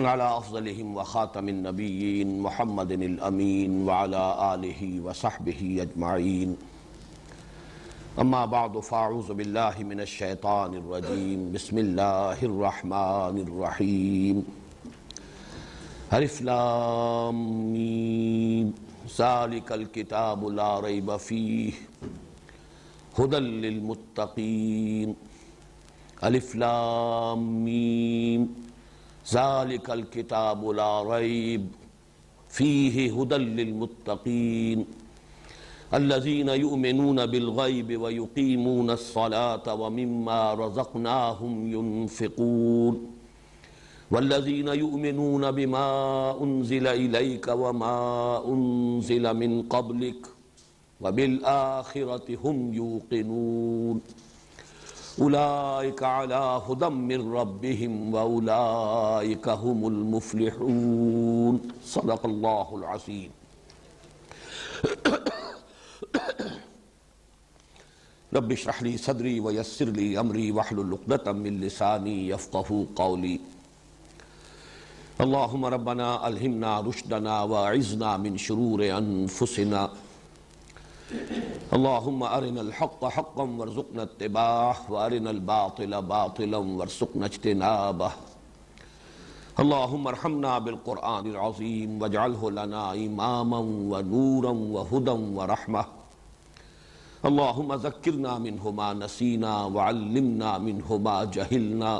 على افضلهم وخاتم النبيين محمد الامين وعلى آله وصحبه اجمعين اما بعد فاعوذ بالله من الشيطان الرجيم بسم الله الرحمن الرحيم الف لام میم ذلك الكتاب لا ريب فيه هدى للمتقين الف لام میم ذلك الكتاب لا ريب فيه هدى للمتقين الذين يؤمنون بالغيب ويقيمون الصلاة ومما رزقناهم ينفقون والذين يؤمنون بما أنزل إليك وما أنزل من قبلك وبالآخرة هم يوقنون اولئک علی ھدی من ربہم واولئک ھم المفلحون صدق اللہ العظیم۔ رب اشرح لی صدری ویسر لی امری واحلل عقدۃ من لسانی یفقہوا قولی۔ اللہم ربنا الہمنا رشدنا واعذنا من شرور انفسنا اللہم ارنا الحق حقا وارزقنا اتباعہ وارنا الباطل باطلا وارزقنا اجتنابہ۔ اللہم ارحمنا بالقرآن العظیم واجعلہ لنا اماما ونورا وہدى ورحمہ۔ اللہم ذکرنا منہ ما نسینا وعلمنا منہ ما جہلنا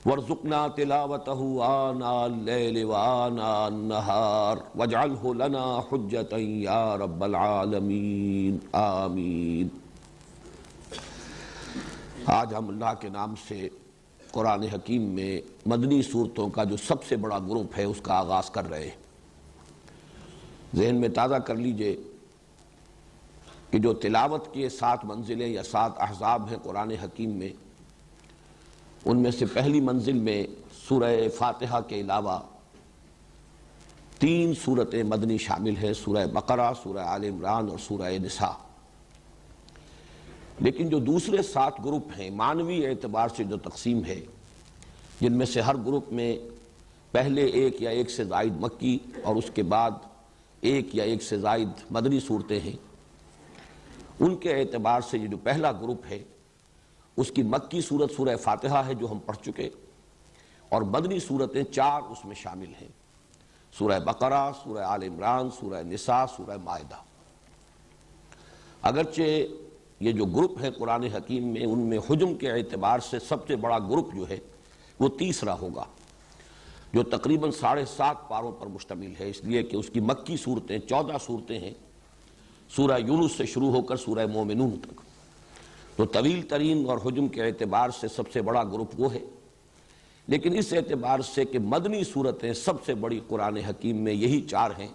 وارزقنا تلاوتہ آناء اللیل وآناء النہار واجعلہ لنا حجتا یا رب العالمین آمین۔ آج ہم اللہ کے نام سے قرآن حکیم میں مدنی صورتوں کا جو سب سے بڑا گروپ ہے اس کا آغاز کر رہے ہیں۔ ذہن میں تازہ کر لیجئے کہ جو تلاوت کی 7 منزلیں یا 7 احزاب ہیں قرآن حکیم میں، ان میں سے پہلی منزل میں سورہ فاتحہ کے علاوہ 3 سورتیں مدنی شامل ہیں، سورہ بقرہ، سورہ آل عمران اور سورہ نساء۔ لیکن جو دوسرے 7 گروپ ہیں معنوی اعتبار سے جو تقسیم ہے، جن میں سے ہر گروپ میں پہلے 1 یا 1 سے زائد مکی اور اس کے بعد 1 یا 1 سے زائد مدنی صورتیں ہیں، ان کے اعتبار سے یہ جو پہلا گروپ ہے اس کی مکی صورت سورہ فاتحہ ہے جو ہم پڑھ چکے، اور مدنی صورتیں 4 اس میں شامل ہیں، سورہ بقرہ، سورہ آل عمران، سورہ نساء، سورہ مائدہ۔ اگرچہ یہ جو گروپ ہے قرآن حکیم میں ان میں حجم کے اعتبار سے سب سے بڑا گروپ جو ہے وہ تیسرا ہوگا، جو تقریباً 7.5 پاروں پر مشتمل ہے، اس لیے کہ اس کی مکی صورتیں 14 صورتیں ہیں، سورہ یونس سے شروع ہو کر سورہ مومنون تک، تو طویل ترین اور حجم کے اعتبار سے سب سے بڑا گروپ وہ ہے۔ لیکن اس اعتبار سے کہ مدنی صورتیں سب سے بڑی قرآن حکیم میں یہی 4 ہیں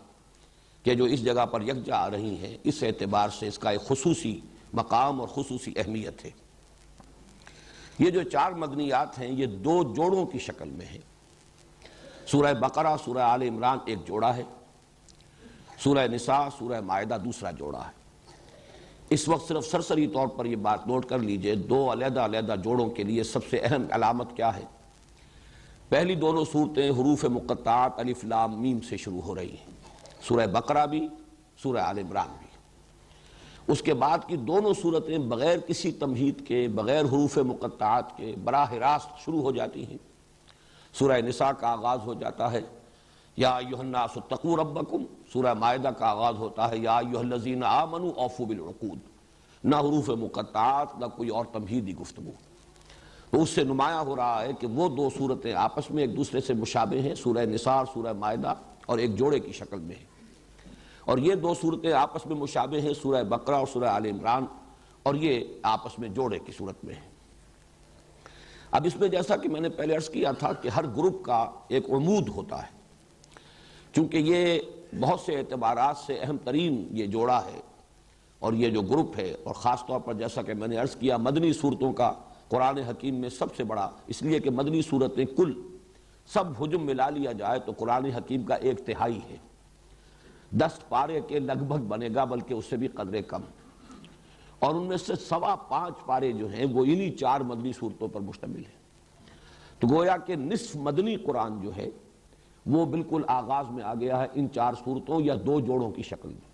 کہ جو اس جگہ پر یکجا آ رہی ہیں، اس اعتبار سے اس کا ایک خصوصی مقام اور خصوصی اہمیت ہے۔ یہ جو 4 مدنیات ہیں یہ 2 جوڑوں کی شکل میں ہیں۔ سورہ بقرہ، سورہ آل عمران ایک جوڑا ہے، سورہ نساء، سورہ مائدہ دوسرا جوڑا ہے۔ اس وقت صرف سرسری طور پر یہ بات نوٹ کر لیجئے، 2 علیحدہ علیحدہ جوڑوں کے لیے سب سے اہم علامت کیا ہے؟ پہلی دونوں صورتیں حروف مقطعات الف لام میم سے شروع ہو رہی ہیں، سورہ بقرہ بھی، سورہ آل عمران بھی۔ اس کے بعد کی دونوں صورتیں بغیر کسی تمہید کے، بغیر حروف مقطعات کے براہ راست شروع ہو جاتی ہیں۔ سورہ نساء کا آغاز ہو جاتا ہے یا ایھا الناس اتقوا ربکم، سورہ مائدہ کا آغاز ہوتا ہے یا ایھا الذین آمنوا اوفوا بالعقود، نہ حروف مقطعات نہ کوئی اور تمہیدی گفتگو۔ تو اس سے نمایاں ہو رہا ہے کہ وہ 2 صورتیں آپس میں ایک دوسرے سے مشابہ ہیں، سورہ نساء اور سورہ مائدہ، اور ایک جوڑے کی شکل میں ہیں۔ اور یہ 2 صورتیں آپس میں مشابہ ہیں، سورہ بقرہ اور سورہ آل عمران، اور یہ آپس میں جوڑے کی صورت میں ہیں۔ اب اس میں جیسا کہ میں نے پہلے عرض کیا تھا کہ ہر گروپ کا ایک عمود ہوتا ہے، چونکہ یہ بہت سے اعتبارات سے اہم ترین یہ جوڑا ہے، اور یہ جو گروپ ہے، اور خاص طور پر جیسا کہ میں نے عرض کیا مدنی صورتوں کا قرآن حکیم میں سب سے بڑا، اس لیے کہ مدنی صورتیں کل سب حجم ملا لیا جائے تو قرآن حکیم کا 1/3 ہے، 10 پارے کے لگ بھگ بنے گا، بلکہ اس سے بھی قدرے کم، اور ان میں سے 5.25 پارے جو ہیں وہ انہی 4 مدنی صورتوں پر مشتمل ہیں۔ تو گویا کہ نصف مدنی قرآن جو ہے وہ بالکل آغاز میں آ گیا ہے ان 4 سورتوں یا 2 جوڑوں کی شکل میں۔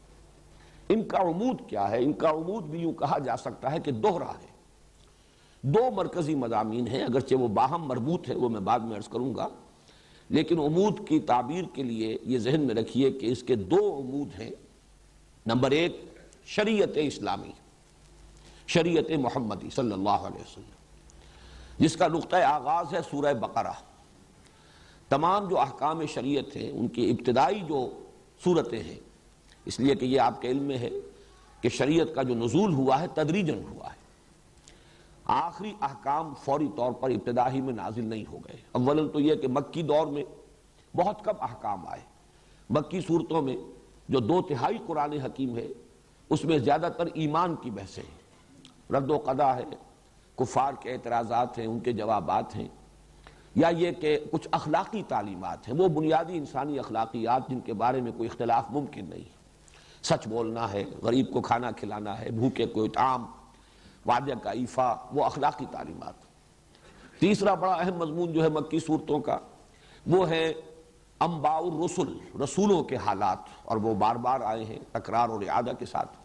ان کا عمود کیا ہے؟ ان کا عمود بھی یوں کہا جا سکتا ہے کہ دوہرا ہے۔ 2 مرکزی مضامین ہیں، اگرچہ وہ باہم مربوط ہے، وہ میں بعد میں عرض کروں گا، لیکن عمود کی تعبیر کے لیے یہ ذہن میں رکھیے کہ اس کے 2 عمود ہیں۔ نمبر 1 شریعت اسلامی، شریعت محمدی صلی اللہ علیہ وسلم، جس کا نقطہ آغاز ہے سورہ بقرہ۔ تمام جو احکام شریعت ہیں ان کی ابتدائی جو صورتیں ہیں، اس لیے کہ یہ آپ کے علم میں ہے کہ شریعت کا جو نزول ہوا ہے تدریجاً ہوا ہے، آخری احکام فوری طور پر ابتدا ہی میں نازل نہیں ہو گئے۔ اولاً تو یہ کہ مکی دور میں بہت کم احکام آئے۔ مکی صورتوں میں جو 2/3 قرآن حکیم ہے اس میں زیادہ تر ایمان کی بحثیں ہیں، رد و قضا ہے، کفار کے اعتراضات ہیں، ان کے جوابات ہیں، یا یہ کہ کچھ اخلاقی تعلیمات ہیں، وہ بنیادی انسانی اخلاقیات جن کے بارے میں کوئی اختلاف ممکن نہیں، سچ بولنا ہے، غریب کو کھانا کھلانا ہے، بھوکے کو اطعام، وعدے کا ایفا، وہ اخلاقی تعلیمات۔ تیسرا بڑا اہم مضمون جو ہے مکی صورتوں کا وہ ہے انباء الرسل، رسولوں کے حالات، اور وہ بار بار آئے ہیں تکرار اور اعادہ کے ساتھ۔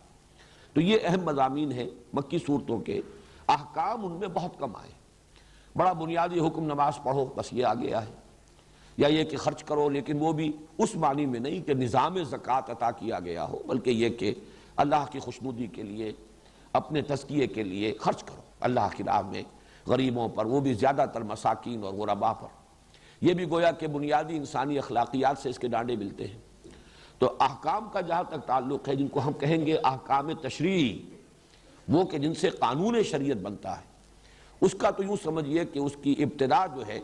تو یہ اہم مضامین ہیں مکی صورتوں کے۔ احکام ان میں بہت کم آئے، بڑا بنیادی حکم نماز پڑھو بس یہ آ گیا ہے، یا یہ کہ خرچ کرو، لیکن وہ بھی اس معنی میں نہیں کہ نظام زکوٰۃ عطا کیا گیا ہو، بلکہ یہ کہ اللہ کی خوشنودی کے لیے، اپنے تزکیے کے لیے خرچ کرو اللہ کی راہ میں، غریبوں پر، وہ بھی زیادہ تر مساکین اور غرباء پر۔ یہ بھی گویا کہ بنیادی انسانی اخلاقیات سے اس کے ڈانڈے ملتے ہیں۔ تو احکام کا جہاں تک تعلق ہے، جن کو ہم کہیں گے احکام تشریعی، وہ کہ جن سے قانون شریعت بنتا ہے، اس کا تو یوں سمجھیے کہ اس کی ابتدا جو ہے،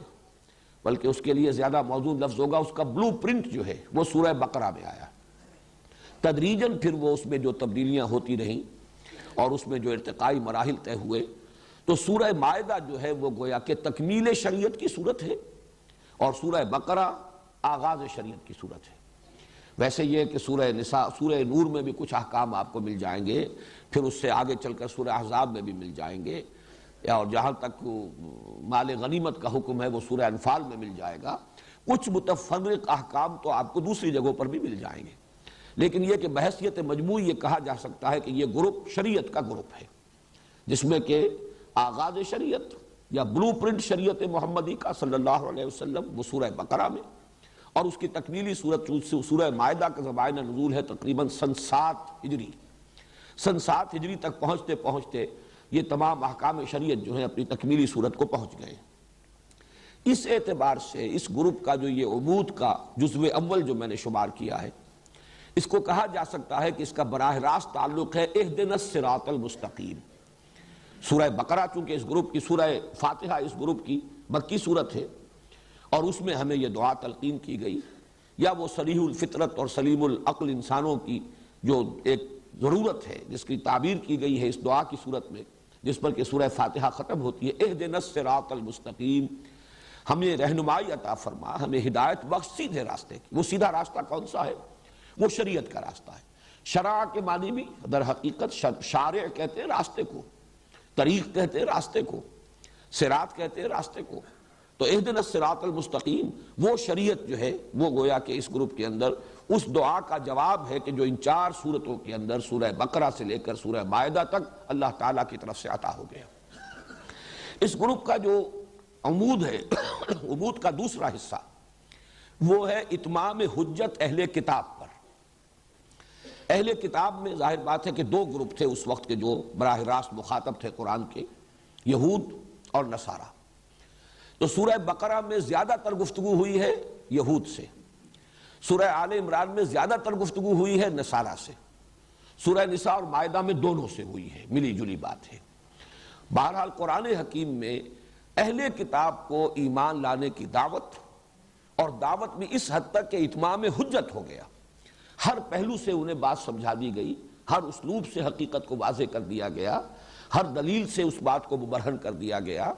بلکہ اس کے لیے زیادہ موزوں لفظ ہوگا، اس کا بلو پرنٹ جو ہے وہ سورہ بقرہ میں آیا۔ تدریجاً پھر وہ اس میں جو تبدیلیاں ہوتی رہیں اور اس میں جو ارتقائی مراحل طے ہوئے، تو سورہ مائدہ جو ہے وہ گویا کہ تکمیل شریعت کی صورت ہے، اور سورہ بقرہ آغاز شریعت کی صورت ہے۔ ویسے یہ کہ سورہ نساء، سورہ نور میں بھی کچھ احکام آپ کو مل جائیں گے، پھر اس سے آگے چل کر سورہ احزاب میں بھی مل جائیں گے، اور جہاں تک مال غنیمت کا حکم ہے وہ سورہ انفال میں مل جائے گا۔ کچھ متفرق احکام تو آپ کو دوسری جگہوں پر بھی مل جائیں گے، لیکن یہ کہ بحیثیت مجموعی یہ کہا جا سکتا ہے کہ یہ گروپ شریعت کا گروپ ہے، جس میں کہ آغاز شریعت یا بلو پرنٹ شریعت محمدی کا صلی اللہ علیہ وسلم وہ سورہ بقرہ میں، اور اس کی تکمیلی صورت سورہ مائدہ کا زمانہ نزول ہے تقریباً سن 7 ہجری۔ سن 7 ہجری تک پہنچتے پہنچتے یہ تمام احکام شریعت جو ہیں اپنی تکمیلی صورت کو پہنچ گئے۔ اس اعتبار سے اس گروپ کا جو یہ عمود کا جزو اول جو میں نے شمار کیا ہے، اس کو کہا جا سکتا ہے کہ اس کا براہ راست تعلق ہے اہدنا الصراط المستقیم۔ سورہ بقرہ چونکہ اس گروپ کی، سورہ فاتحہ اس گروپ کی مکی صورت ہے، اور اس میں ہمیں یہ دعا تلقین کی گئی، یا وہ صریح الفطرت اور سلیم العقل انسانوں کی جو ایک ضرورت ہے جس کی تعبیر کی گئی ہے اس دعا کی صورت میں، جس پر کہ سورہ فاتحہ ختم ہوتی ہے، اہدنا الصراط المستقیم، ہمیں رہنمائی عطا فرما، ہمیں ہدایت بخش سیدھے راستے کی۔ وہ سیدھا راستہ کون سا ہے؟ وہ شریعت کا راستہ ہے۔ شرع کے معنی بھی در حقیقت شارع کہتے ہیں راستے کو، طریق کہتے ہیں راستے کو، صراط کہتے ہیں راستے کو۔ تو اہدنا الصراط المستقیم وہ شریعت جو ہے وہ گویا کہ اس گروپ کے اندر اس دعا کا جواب ہے کہ جو ان 4 صورتوں کے اندر سورہ بقرہ سے لے کر سورہ مائدہ تک اللہ تعالیٰ کی طرف سے عطا ہو گیا۔ اس گروپ کا جو عمود ہے، عمود کا دوسرا حصہ وہ ہے اتمام حجت اہل کتاب پر۔ اہل کتاب میں ظاہر بات ہے کہ 2 گروپ تھے اس وقت کے جو براہ راست مخاطب تھے قرآن کے، یہود اور نصارہ۔ تو سورہ بقرہ میں زیادہ تر گفتگو ہوئی ہے یہود سے، سورہ آل عمران میں زیادہ تر گفتگو ہوئی ہے نصارہ سے، سورہ نساء اور مائدہ میں دونوں سے ہوئی ہے، ملی جلی بات ہے۔ بہرحال قرآن حکیم میں اہل کتاب کو ایمان لانے کی دعوت، اور دعوت بھی اس حد تک کہ اتمام حجت ہو گیا، ہر پہلو سے انہیں بات سمجھا دی گئی، ہر اسلوب سے حقیقت کو واضح کر دیا گیا، ہر دلیل سے اس بات کو مبرہن کر دیا گیا،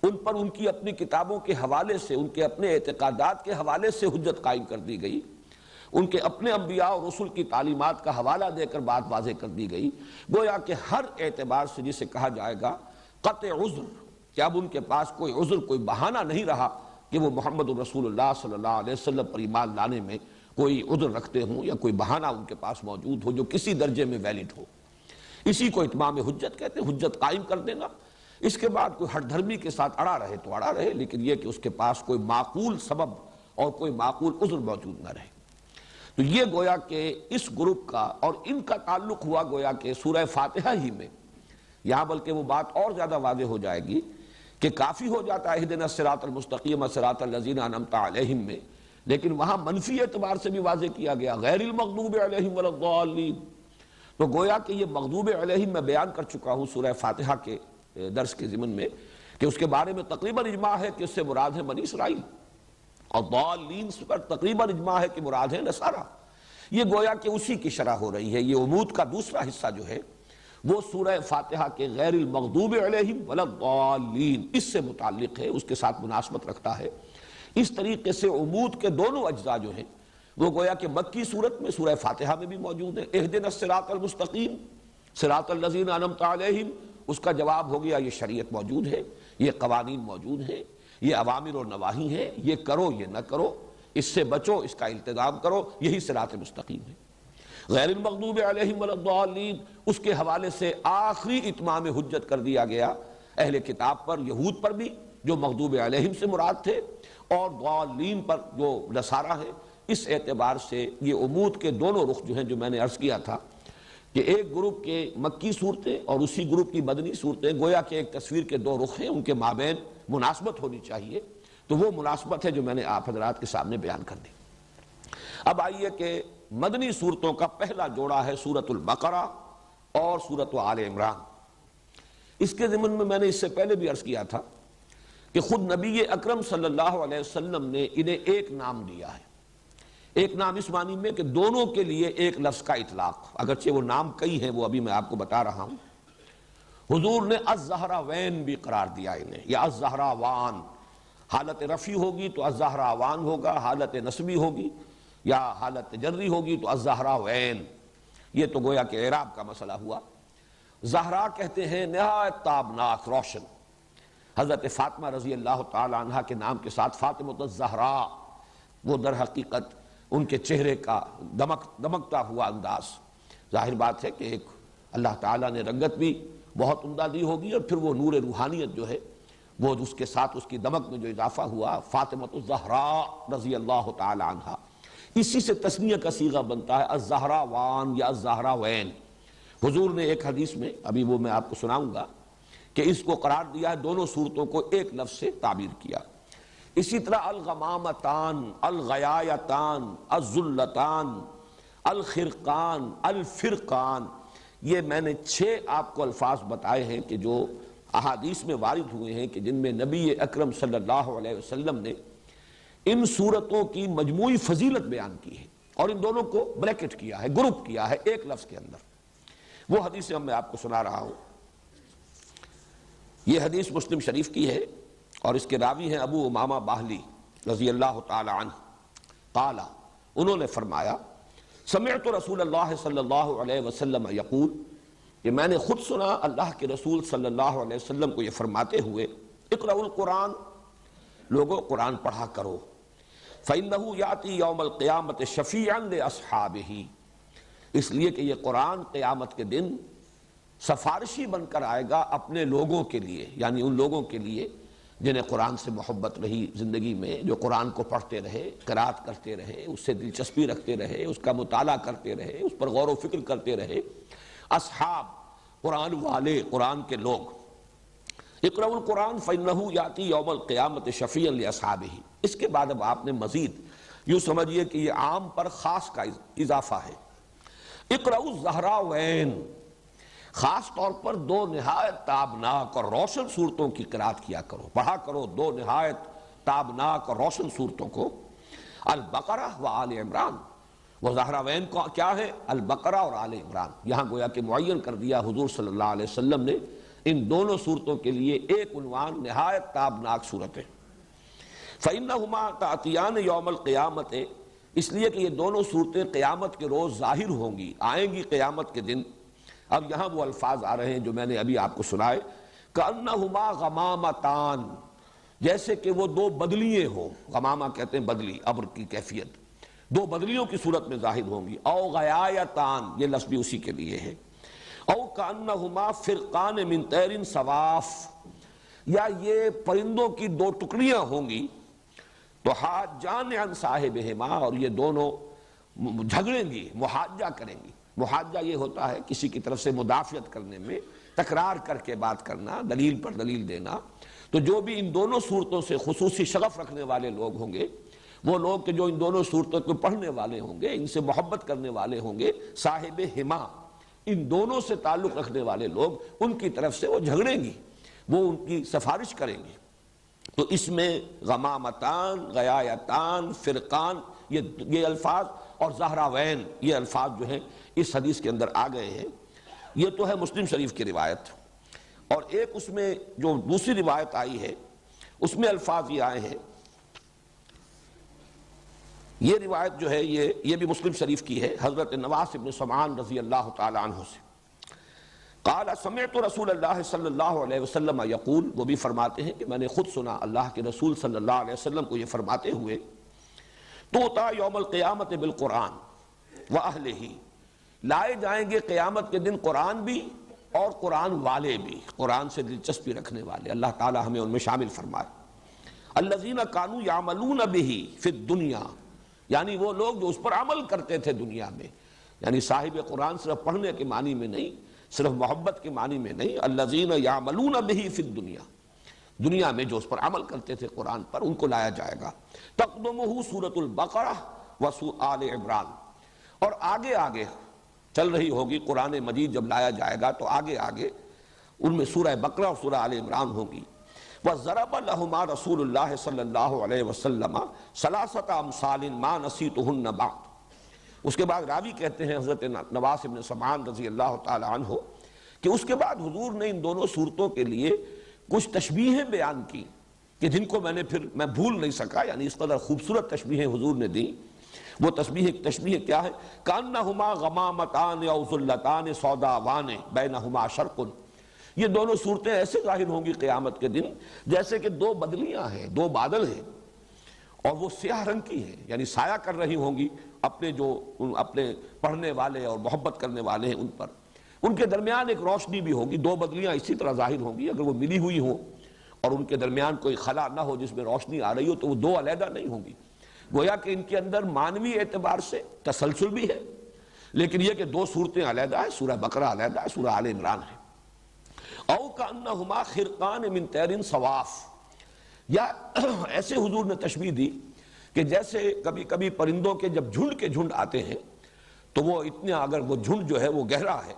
ان پر ان کی اپنی کتابوں کے حوالے سے، ان کے اپنے اعتقادات کے حوالے سے حجت قائم کر دی گئی، ان کے اپنے انبیاء اور رسول کی تعلیمات کا حوالہ دے کر بات واضح کر دی گئی۔ گویا کہ ہر اعتبار سے جسے کہا جائے گا قطع عذر کہ اب ان کے پاس کوئی عذر، کوئی بہانہ نہیں رہا کہ وہ محمد الرسول اللہ صلی اللہ علیہ وسلم پر ایمان لانے میں کوئی عذر رکھتے ہوں یا کوئی بہانہ ان کے پاس موجود ہو جو کسی درجے میں ویلڈ ہو۔ اسی کو اتمام حجت کہتے ہیں، حجت قائم کر دینا۔ اس کے بعد کوئی ہٹ دھرمی کے ساتھ اڑا رہے تو اڑا رہے، لیکن یہ کہ اس کے پاس کوئی معقول سبب اور کوئی معقول عذر موجود نہ رہے۔ تو یہ گویا کہ اس گروپ کا اور ان کا تعلق ہوا گویا کہ سورہ فاتحہ ہی میں۔ یہاں بلکہ وہ بات اور زیادہ واضح ہو جائے گی کہ کافی ہو جاتا ہے اہدنا الصراط المستقیم صراط الذین انعمت علیہم میں، لیکن وہاں منفی اعتبار سے بھی واضح کیا گیا غیر المغضوب علیہم ولا الضالین۔ تو گویا کہ یہ مغضوب علیہم میں بیان کر چکا ہوں سورہ فاتحہ کے درس کے ضمن میں کہ اس کے بارے میں تقریباً اجماع ہے کہ اس سے مراد ہے بنی اسرائیل، اور ضالین پر تقریباً اجماع ہے کہ مراد ہے نصارہ۔ یہ گویا کہ اسی کی شرح ہو رہی ہے۔ یہ عمود کا دوسرا حصہ جو ہے وہ سورہ فاتحہ کے غیر المغضوب علیہم ولا الضالین اس سے متعلق ہے، اس کے ساتھ مناسبت رکھتا ہے۔ اس طریقے سے عمود کے دونوں اجزاء جو ہیں وہ گویا کہ مکی صورت میں سورہ فاتحہ میں بھی موجود ہیں۔ اہدنا الصراط المستقیم صراط الذین انعمت علیہم، اس کا جواب ہو گیا یہ شریعت موجود ہے، یہ قوانین موجود ہیں، یہ اوامر اور نواہی ہیں، یہ کرو یہ نہ کرو، اس سے بچو، اس کا التزام کرو، یہی صراط مستقیم ہے۔ غیر المغضوب علیہم ولا الضالین اس کے حوالے سے آخری اتمام حجت کر دیا گیا اہل کتاب پر، یہود پر بھی جو مغضوب علیہم سے مراد تھے، اور ضالین پر جو نصارہ ہیں۔ اس اعتبار سے یہ عمود کے دونوں رخ جو ہیں، جو میں نے عرض کیا تھا کہ ایک گروپ کے مکی صورتیں اور اسی گروپ کی مدنی صورتیں گویا کہ ایک تصویر کے دو رخ ہیں، ان کے مابین مناسبت ہونی چاہیے، تو وہ مناسبت ہے جو میں نے آپ حضرات کے سامنے بیان کر دی۔ اب آئیے کہ مدنی صورتوں کا پہلا جوڑا ہے سورۃ البقرہ اور سورۃ آل عمران۔ اس کے ضمن میں نے اس سے پہلے بھی عرض کیا تھا کہ خود نبی اکرم صلی اللہ علیہ وسلم نے انہیں ایک نام دیا ہے۔ ایک نام اس معنی میں کہ دونوں کے لیے ایک لفظ کا اطلاق، اگرچہ وہ نام کئی ہیں وہ ابھی میں آپ کو بتا رہا ہوں۔ حضور نے الزہراوین بھی قرار دیا انہیں، یا الزہراوان، حالت رفعی ہوگی تو الزہراوان ہوگا، حالت نصبی ہوگی یا حالت جری ہوگی تو الزہراوین۔ یہ تو گویا کہ اعراب کا مسئلہ ہوا۔ زہرا کہتے ہیں نہایت تابناک، روشن۔ حضرت فاطمہ رضی اللہ تعالی عنہ کے نام کے ساتھ فاطمۃ الزہراء، وہ در حقیقت ان کے چہرے کا دمکتا ہوا انداز، ظاہر بات ہے کہ ایک اللہ تعالیٰ نے رنگت بھی بہت عمدہ دی ہوگی، اور پھر وہ نور روحانیت جو ہے وہ اس کے ساتھ اس کی دمک میں جو اضافہ ہوا، فاطمۃ الزہراء رضی اللہ تعالی عنہ، اسی سے تثنیہ کا صیغہ بنتا ہے الزہراوان یا الزہراوین۔ حضور نے ایک حدیث میں، ابھی وہ میں آپ کو سناؤں گا، کہ اس کو قرار دیا ہے، دونوں صورتوں کو ایک لفظ سے تعبیر کیا۔ اسی طرح الغمامتان، الغیایتان، الذلتان، الخرقان، الفرقان، یہ میں نے 6 آپ کو الفاظ بتائے ہیں کہ جو احادیث میں وارد ہوئے ہیں، کہ جن میں نبی اکرم صلی اللہ علیہ وسلم نے ان صورتوں کی مجموعی فضیلت بیان کی ہے، اور ان دونوں کو بریکٹ کیا ہے، گروپ کیا ہے ایک لفظ کے اندر۔ وہ حدیثیں میں آپ کو سنا رہا ہوں۔ یہ حدیث مسلم شریف کی ہے، اور اس کے راوی ہیں ابو امامہ باہلی رضی اللہ تعالی عنہ۔ قال، انہوں نے فرمایا، سمعت رسول اللہ صلی اللہ علیہ وسلم یقول، کہ میں نے خود سنا اللہ کے رسول صلی اللہ علیہ وسلم کو یہ فرماتے ہوئے، اقرأوا القرآن، لوگوں قرآن پڑھا کرو، فإنہ یأتی یوم القیامت شفیعا لأصحابہ، اس لیے کہ یہ قرآن قیامت کے دن سفارشی بن کر آئے گا اپنے لوگوں کے لیے، یعنی ان لوگوں کے لیے جنہیں قرآن سے محبت رہی زندگی میں، جو قرآن کو پڑھتے رہے، قرات کرتے رہے، اس سے دلچسپی رکھتے رہے، اس کا مطالعہ کرتے رہے، اس پر غور و فکر کرتے رہے۔ اصحاب، قرآن والے، قرآن کے لوگ۔ اقرأوا القرآن فإنہ یأتی یوم القیامت شفیعا لأصحابہ۔ اس کے بعد اب آپ نے مزید یوں سمجھیے کہ یہ عام پر خاص کا اضافہ ہے۔ اقرأوا الزہراوین، خاص طور پر 2 نہایت تابناک اور روشن صورتوں کی قرات کیا کرو، پڑھا کرو 2 نہایت تابناک اور روشن صورتوں کو، البقرہ و آل عمران۔ وہ زہراوین کو کیا ہے؟ البقرہ اور آل عمران۔ یہاں گویا کہ معین کر دیا حضور صلی اللہ علیہ وسلم نے ان دونوں صورتوں کے لیے ایک عنوان، نہایت تابناک صورتیں۔ فإنہما تأتیان یوم القیامت، اس لیے کہ یہ دونوں صورتیں قیامت کے روز ظاہر ہوں گی، آئیں گی قیامت کے دن۔ اب یہاں وہ الفاظ آ رہے ہیں جو میں نے ابھی آپ کو سنائے، کأنہما غمامتان، جیسے کہ وہ دو بدلیے ہوں، غمامہ کہتے ہیں بدلی، ابر کی کیفیت، دو بدلیوں کی صورت میں ظاہر ہوں گی، او غیایتان، یہ لفظ بھی اسی کے لیے ہے، او کأنہما فرقان من طیر صواف، یا یہ پرندوں کی دو ٹکڑیاں ہوں گی، تو حاجان عن صاحبہما، اور یہ دونوں جھگڑیں گی، محاجہ کریں گی۔ محاجہ یہ ہوتا ہے کسی کی طرف سے مدافعت کرنے میں تکرار کر کے بات کرنا، دلیل پر دلیل دینا۔ تو جو بھی ان دونوں صورتوں سے خصوصی شغف رکھنے والے لوگ ہوں گے، وہ لوگ کہ جو ان دونوں صورتوں کو پڑھنے والے ہوں گے، ان سے محبت کرنے والے ہوں گے، صاحب ہما، ان دونوں سے تعلق رکھنے والے لوگ، ان کی طرف سے وہ جھگڑیں گی، وہ ان کی سفارش کریں گے۔ تو اس میں غمامتان، غیایتان، فرقان، یہ الفاظ اور زہراوین، یہ الفاظ جو ہیں اس حدیث کے اندر آ گئے ہیں۔ یہ تو ہے مسلم شریف کی روایت، اور ایک اس میں جو دوسری روایت آئی ہے اس میں الفاظ یہ آئے ہیں، یہ روایت جو ہے یہ بھی مسلم شریف کی ہے، حضرت نواس بن سمعان رضی اللہ تعالی عنہ سے، قال سمعت رسول اللہ صلی اللہ علیہ وسلم یقول، وہ بھی فرماتے ہیں کہ میں نے خود سنا اللہ کے رسول صلی اللہ علیہ وسلم کو یہ فرماتے ہوئے، توتا یوم القیامت بالقرآن واہلہ، لائے جائیں گے قیامت کے دن قرآن بھی اور قرآن والے بھی، قرآن سے دلچسپی رکھنے والے، اللہ تعالی ہمیں ان میں شامل فرمائے۔ الذین کانوا یعملون بہ فی الدنیا، یعنی وہ لوگ جو اس پر عمل کرتے تھے دنیا میں، یعنی صاحب قرآن صرف پڑھنے کے معنی میں نہیں، صرف محبت کے معنی میں نہیں، الذین یعملون بہ فی الدنیا، دنیا میں جو اس پر عمل کرتے تھے قرآن پر، ان کو لایا جائے گا۔ تقدمہ سورۃ البقرہ آل عمران، اور آگے آگے چل رہی ہوگی قرآن مجید، جب لایا جائے گا تو آگے آگے ان میں سورہ بقرہ اور سورہ آل عمران ہوگی۔ وَضَرَبَ لَهُمَا رسول اللہ صلی اللہ علیہ وسلم ثلاثۃ امثال ما نسیتہن بعد۔ اس کے بعد راوی کہتے ہیں حضرت نواس بن سمعان رضی اللہ تعالی عنہ کہ اس کے بعد حضور نے ان دونوں صورتوں کے لیے کچھ تشبیہیں بیان کی کہ جن کو میں بھول نہیں سکا، یعنی اس قدر خوبصورت تشبیہیں حضور نے دی۔ وہ تشبیہ کیا ہے؟ کانہما غمامتان او ظلتان سوداوان بینہما شرق، یہ دونوں صورتیں ایسے ظاہر ہوں گی قیامت کے دن جیسے کہ دو بدلیاں ہیں، دو بادل ہیں، اور وہ سیاہ رنگ کی ہیں، یعنی سایہ کر رہی ہوں گی اپنے پڑھنے والے اور محبت کرنے والے ہیں ان پر۔ ان کے درمیان ایک روشنی بھی ہوگی، دو بدلیاں اسی طرح ظاہر ہوں گی، اگر وہ ملی ہوئی ہوں اور ان کے درمیان کوئی خلا نہ ہو جس میں روشنی آ رہی ہو تو وہ دو علیحدہ نہیں ہوں گی۔ گویا کہ ان کے اندر معنوی اعتبار سے تسلسل بھی ہے، لیکن یہ کہ دو صورتیں علیحدہ ہیں، سورہ بقرہ علیحدہ ہے، سورہ آل عمران ہے۔ او کأنہما خرقان من طیر صواف، یا ایسے حضور نے تشبیہ دی کہ جیسے کبھی کبھی پرندوں کے جب جھنڈ کے جھنڈ آتے ہیں تو وہ اتنا، اگر وہ جھنڈ جو ہے وہ گہرا ہے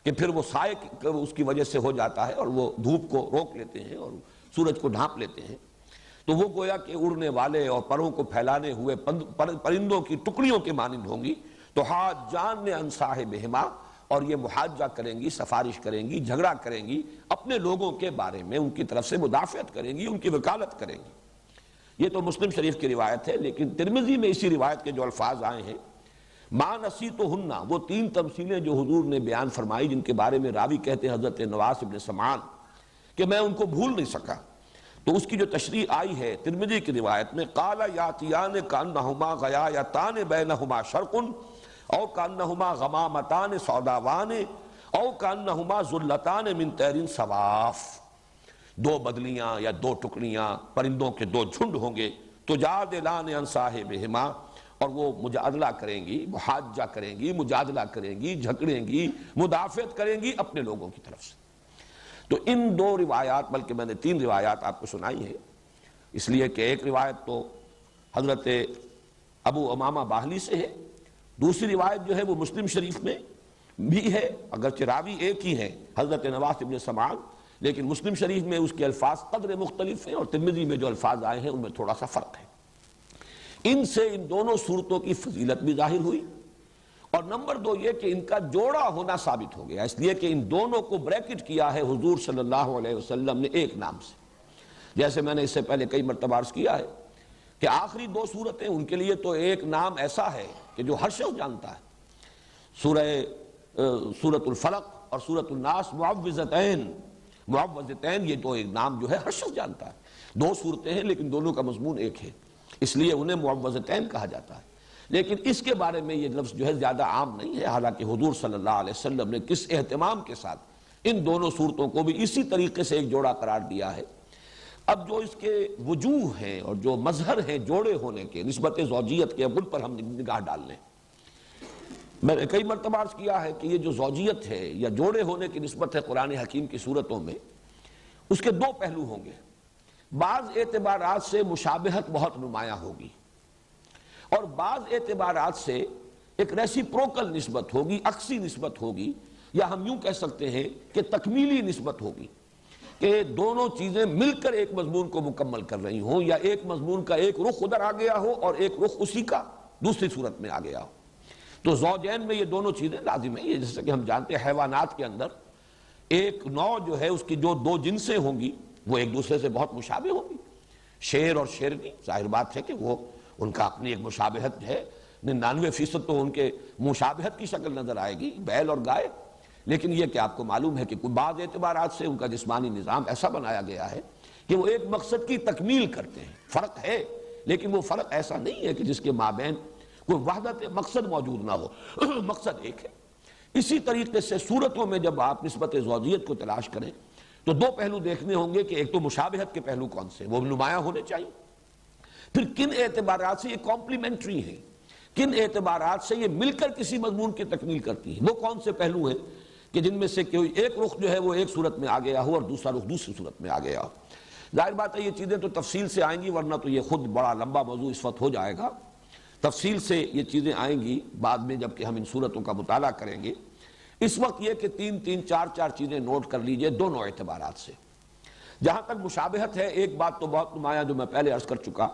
کہ پھر وہ سائے اس کی وجہ سے ہو جاتا ہے اور وہ دھوپ کو روک لیتے ہیں اور سورج کو ڈھانپ لیتے ہیں، تو وہ گویا کہ اڑنے والے اور پروں کو پھیلانے ہوئے پرندوں کی ٹکڑیوں کے مانند ہوں گی۔ تو حاجان عن صاحبہما، اور یہ محاجہ کریں گی، سفارش کریں گی، جھگڑا کریں گی اپنے لوگوں کے بارے میں، ان کی طرف سے مدافعت کریں گی، ان کی وکالت کریں گی۔ یہ تو مسلم شریف کی روایت ہے، لیکن ترمذی میں اسی روایت کے جو الفاظ آئے ہیں، ما نسیتہن، وہ تین تمثیلیں جو حضور نے بیان فرمائی جن کے بارے میں راوی کہتے ہیں حضرت نواس بن سمعان کہ میں ان کو بھول نہیں سکا، تو اس کی جو تشریح آئی ہے ترمذی کی روایت میں، قال یاتیان کانہما غیایتان بینہما شرق او کانہما غمامتان سوداوان او کانہما ظلتان من طیر صواف، دو بدلیاں یا دو ٹکڑیاں پرندوں کے دو جھنڈ ہوں گے، تجادلان عن صاحبہما، اور وہ مجادلہ کریں گی، محاجہ کریں گی، مجادلہ کریں گی، جھگڑیں گی، مدافعت کریں گی اپنے لوگوں کی طرف سے۔ تو ان دو روایات، بلکہ میں نے تین روایات آپ کو سنائی ہیں، اس لیے کہ ایک روایت تو حضرت ابو امامہ باہلی سے ہے، دوسری روایت جو ہے وہ مسلم شریف میں بھی ہے، اگرچہ راوی ایک ہی ہے حضرت نواس بن سمعان، لیکن مسلم شریف میں اس کے الفاظ قدر مختلف ہیں اور ترمذی میں جو الفاظ آئے ہیں ان میں تھوڑا سا فرق ہے۔ ان سے ان دونوں صورتوں کی فضیلت بھی ظاہر ہوئی، اور نمبر دو یہ کہ ان کا جوڑا ہونا ثابت ہو گیا، اس لیے کہ ان دونوں کو بریکٹ کیا ہے حضور صلی اللہ علیہ وسلم نے ایک نام سے، جیسے میں نے اس سے پہلے کئی مرتبہ عرض کیا ہے کہ آخری دو صورتیں ان کے لیے تو ایک نام ایسا ہے کہ جو ہر شخص جانتا ہے، سورۃ الفلق اور سورۃ الناس معوذتین، معوذتین یہ تو ایک نام جو ہے ہر شخص جانتا ہے، دو صورتیں ہیں لیکن دونوں کا مضمون ایک ہے، اس لیے انہیں معوذتین کہا جاتا ہے۔ لیکن اس کے بارے میں یہ لفظ جو ہے زیادہ عام نہیں ہے، حالانکہ حضور صلی اللہ علیہ وسلم نے کس اہتمام کے ساتھ ان دونوں صورتوں کو بھی اسی طریقے سے ایک جوڑا قرار دیا ہے۔ اب جو اس کے وجوہ ہیں اور جو مظہر ہیں جوڑے ہونے کے، نسبت زوجیت کے، اب ان پر ہم نگاہ ڈال لیں۔ میں نے کئی مرتبہ عرض کیا ہے کہ یہ جو زوجیت ہے یا جوڑے ہونے کی نسبت ہے قرآن حکیم کی صورتوں میں، اس کے دو پہلو ہوں گے۔ بعض اعتبارات سے مشابہت بہت نمایاں ہوگی، اور بعض اعتبارات سے ایک ریسیپروکل نسبت ہوگی، عکسی نسبت ہوگی، یا ہم یوں کہہ سکتے ہیں کہ تکمیلی نسبت ہوگی، کہ دونوں چیزیں مل کر ایک مضمون کو مکمل کر رہی ہوں، یا ایک مضمون کا ایک رخ ادھر آ گیا ہو اور ایک رخ اسی کا دوسری صورت میں آ گیا ہو۔ تو زوجین میں یہ دونوں چیزیں لازم ہیں۔ یہ جیسے کہ ہم جانتے ہیں حیوانات کے اندر ایک نوع جو ہے اس کی جو دو جنسیں ہوں گی وہ ایک دوسرے سے بہت مشابہ ہوں گی۔ شیر اور شیرنی، ظاہر بات ہے کہ وہ ان کا اپنی ایک مشابہت ہے، 99% تو ان کے مشابہت کی شکل نظر آئے گی، بیل اور گائے۔ لیکن یہ کہ آپ کو معلوم ہے کہ بعض اعتبارات سے ان کا جسمانی نظام ایسا بنایا گیا ہے کہ وہ ایک مقصد کی تکمیل کرتے ہیں۔ فرق ہے لیکن وہ فرق ایسا نہیں ہے کہ جس کے مابین کوئی وحدت مقصد موجود نہ ہو، مقصد ایک ہے۔ اسی طریقے سے صورتوں میں جب آپ نسبت زوجیت کو تلاش کریں تو دو پہلو دیکھنے ہوں گے کہ ایک تو مشابہت کے پہلو کون سے، وہ نمایاں ہونے چاہیے، پھر کن اعتبارات سے یہ کمپلیمنٹری ہیں، کن اعتبارات سے یہ مل کر کسی مضمون کی تکمیل کرتی ہیں، وہ کون سے پہلو ہیں کہ جن میں سے کوئی ایک رخ جو ہے وہ ایک صورت میں آ گیا ہو اور دوسرا رخ دوسری صورت میں آ گیا ہو۔ ظاہر بات ہے یہ چیزیں تو تفصیل سے آئیں گی، ورنہ تو یہ خود بڑا لمبا موضوع اس وقت ہو جائے گا۔ تفصیل سے یہ چیزیں آئیں گی بعد میں جب کہ ہم ان صورتوں کا مطالعہ کریں گے۔ اس وقت یہ کہ تین چار چیزیں نوٹ کر لیجئے دونوں اعتبارات سے۔ جہاں تک مشابہت ہے، ایک بات تو بہت نمایاں جو میں پہلے عرض کر چکا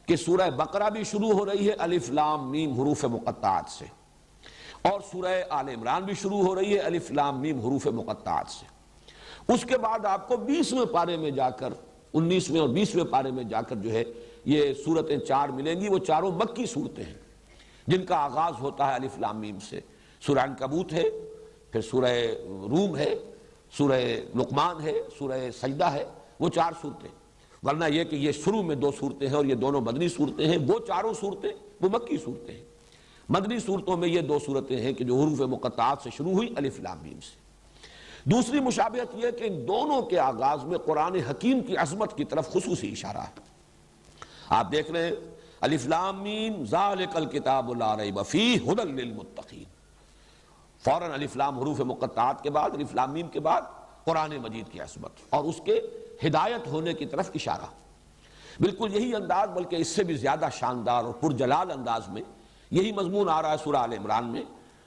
کہ سورہ بقرہ بھی شروع ہو رہی ہے الف لام میم حروف مقطعات سے، اور سورہ آل عمران بھی شروع ہو رہی ہے الف لام میم حروف مقطعات سے۔ اس کے بعد آپ کو 20ویں پارے میں جا کر، 19ویں اور 20ویں پارے میں جا کر جو ہے یہ صورتیں چار ملیں گی۔ وہ چاروں مکی صورتیں ہیں جن کا آغاز ہوتا ہے الف لام میم سے۔ سورہ عنکبوت ہے، پھر سورہ روم ہے، سورہ لقمان ہے، سورہ سجدہ ہے، وہ چار صورتیں۔ ورنہ یہ کہ یہ شروع میں دو صورتیں ہیں اور یہ دونوں مدنی صورتیں ہیں، وہ چاروں صورتیں وہ مکی صورتیں ہیں۔ مدنی صورتوں میں یہ دو صورتیں ہیں کہ جو حروف مقطعات سے شروع ہوئی الف لام میم سے۔ دوسری مشابہت یہ کہ ان دونوں کے آغاز میں قرآن حکیم کی عظمت کی طرف خصوصی اشارہ ہے۔ آپ دیکھ رہے ہیں الف لام میم ذالک الکتاب لا ریب فیہ ھدی للمتقین، فوراً الف لام حروف مقطعات کے بعد، الف لام میم کے بعد قرآن مجید کی عظمت اور اس کے ہدایت ہونے کی طرف اشارہ۔ بالکل یہی انداز، بلکہ اس سے بھی زیادہ شاندار اور پرجلال انداز میں یہی مضمون آ رہا ہے سورہ آل عمران میں،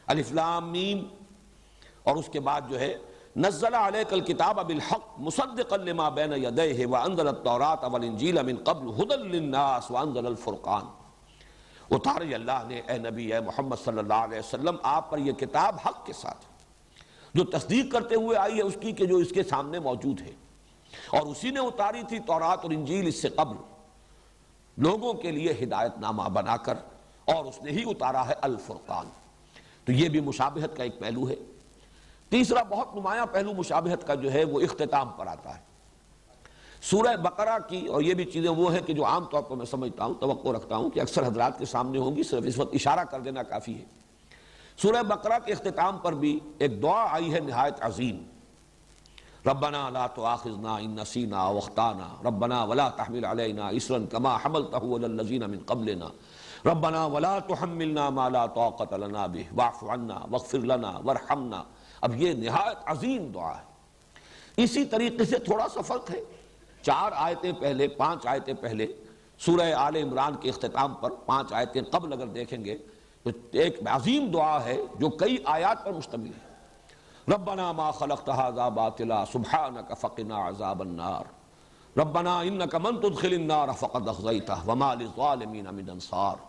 الف لام میم، اور اس کے بعد جو ہے نزل علیک الکتاب بالحق مصدقا لما بین یدیہ وانزل التوراۃ والانجیل من قبل ھدی للناس وانزل الفرقان۔ اتاری اللہ نے اے نبی اے محمد صلی اللہ علیہ وسلم آپ پر یہ کتاب حق کے ساتھ جو تصدیق کرتے ہوئے آئی ہے اس کی کہ جو اس کے سامنے موجود ہے، اور اسی نے اتاری تھی تورات اور انجیل اس سے قبل لوگوں کے لیے ہدایت نامہ بنا کر، اور اس نے ہی اتارا ہے الفرقان۔ تو یہ بھی مشابہت کا ایک پہلو ہے۔ تیسرا بہت نمایاں پہلو مشابہت کا جو ہے وہ اختتام پر آتا ہے۔ سورہ بقرہ کی، اور یہ بھی چیزیں وہ ہیں کہ جو عام طور پر میں سمجھتا ہوں، توقع رکھتا ہوں کہ اکثر حضرات کے سامنے ہوں گی، صرف اس وقت اشارہ کر دینا کافی ہے۔ سورہ بقرہ کے اختتام پر بھی ایک دعا آئی ہے نہایت عظیم، ربنا لا تؤاخذنا ان نسینا او اخطانا ربنا ولا تحمل علینا اصرا کما حملتہ علی الذین من قبلنا ربنا ولا تحملنا ما لا طاقۃ لنا به واعف عنا واغفر لنا وارحمنا۔ اب یہ نہایت عظیم دعا ہے۔ اسی طریقے سے تھوڑا سا فرق ہے، 4 آیتیں پہلے، 5 آیتیں پہلے سورہ آل عمران کے اختتام پر 5 آیتیں قبل اگر دیکھیں گے تو ایک عظیم دعا ہے جو کئی آیات پر مشتمل ہے۔ ربنا ما خلقت هذا باطلا سبحانك فقنا عذاب النار ربنا انك من تدخل النار فقد اخزيته وما للظالمين من انصار